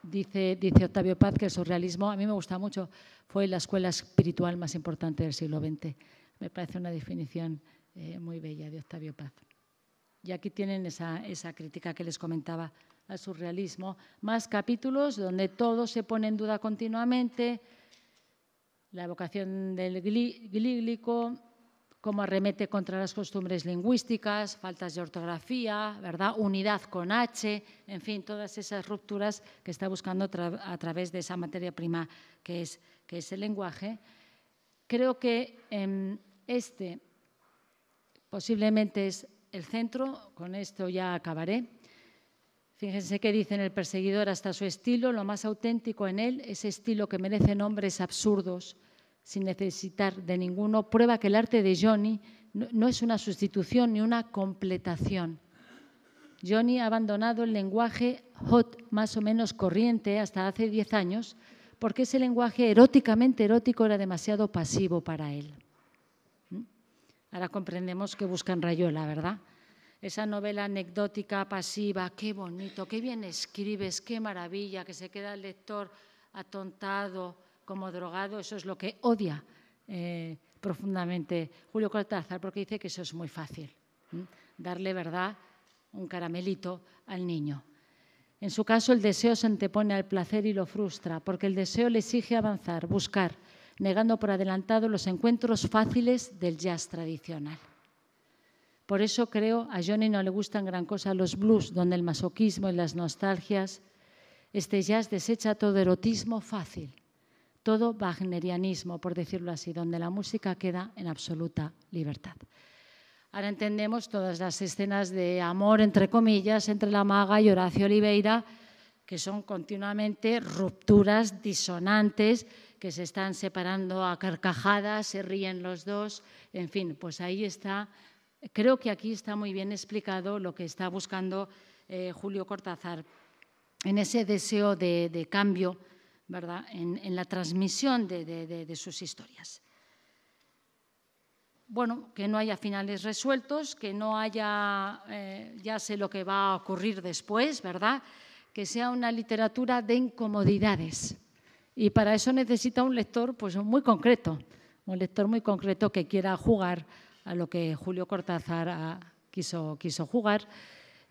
Dice Octavio Paz que el surrealismo, a mí me gusta mucho, fue la escuela espiritual más importante del siglo XX. Me parece una definición muy bella de Octavio Paz. Y aquí tienen esa crítica que les comentaba al surrealismo. Más capítulos donde todo se pone en duda continuamente, la evocación del glíglico, cómo arremete contra las costumbres lingüísticas, faltas de ortografía, ¿verdad? Unidad con H, en fin, todas esas rupturas que está buscando a través de esa materia prima que es el lenguaje. Creo que este posiblemente es el centro, con esto ya acabaré. Fíjense que dice en El perseguidor: hasta su estilo, lo más auténtico en él, ese estilo que merece nombres absurdos, sin necesitar de ninguno, prueba que el arte de Johnny no es una sustitución ni una completación. Johnny ha abandonado el lenguaje hot, más o menos corriente, hasta hace 10 años, porque ese lenguaje eróticamente erótico era demasiado pasivo para él. Ahora comprendemos que busca en Rayuela, ¿verdad? Esa novela anecdótica, pasiva, qué bonito, qué bien escribes, qué maravilla, que se queda el lector atontado, como drogado, eso es lo que odia profundamente Julio Cortázar, porque dice que eso es muy fácil, darle, ¿verdad?, un caramelito al niño. En su caso, el deseo se antepone al placer y lo frustra, porque el deseo le exige avanzar, buscar, negando por adelantado los encuentros fáciles del jazz tradicional. Por eso creo a Johnny no le gustan gran cosa los blues, donde el masoquismo y las nostalgias, este jazz desecha todo erotismo fácil, todo wagnerianismo, por decirlo así, donde la música queda en absoluta libertad. Ahora entendemos todas las escenas de amor, entre comillas, entre la maga y Horacio Oliveira, que son continuamente rupturas disonantes, que se están separando a carcajadas, se ríen los dos, en fin, pues ahí está. Creo que aquí está muy bien explicado lo que está buscando Julio Cortázar en ese deseo de cambio, ¿verdad?, en la transmisión de sus historias. Bueno, que no haya finales resueltos, que no haya, ya sé lo que va a ocurrir después, ¿verdad?, que sea una literatura de incomodidades. Y para eso necesita un lector pues, muy concreto, un lector muy concreto que quiera jugar a lo que Julio Cortázar quiso jugar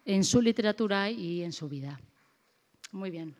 en su literatura y en su vida. Muy bien.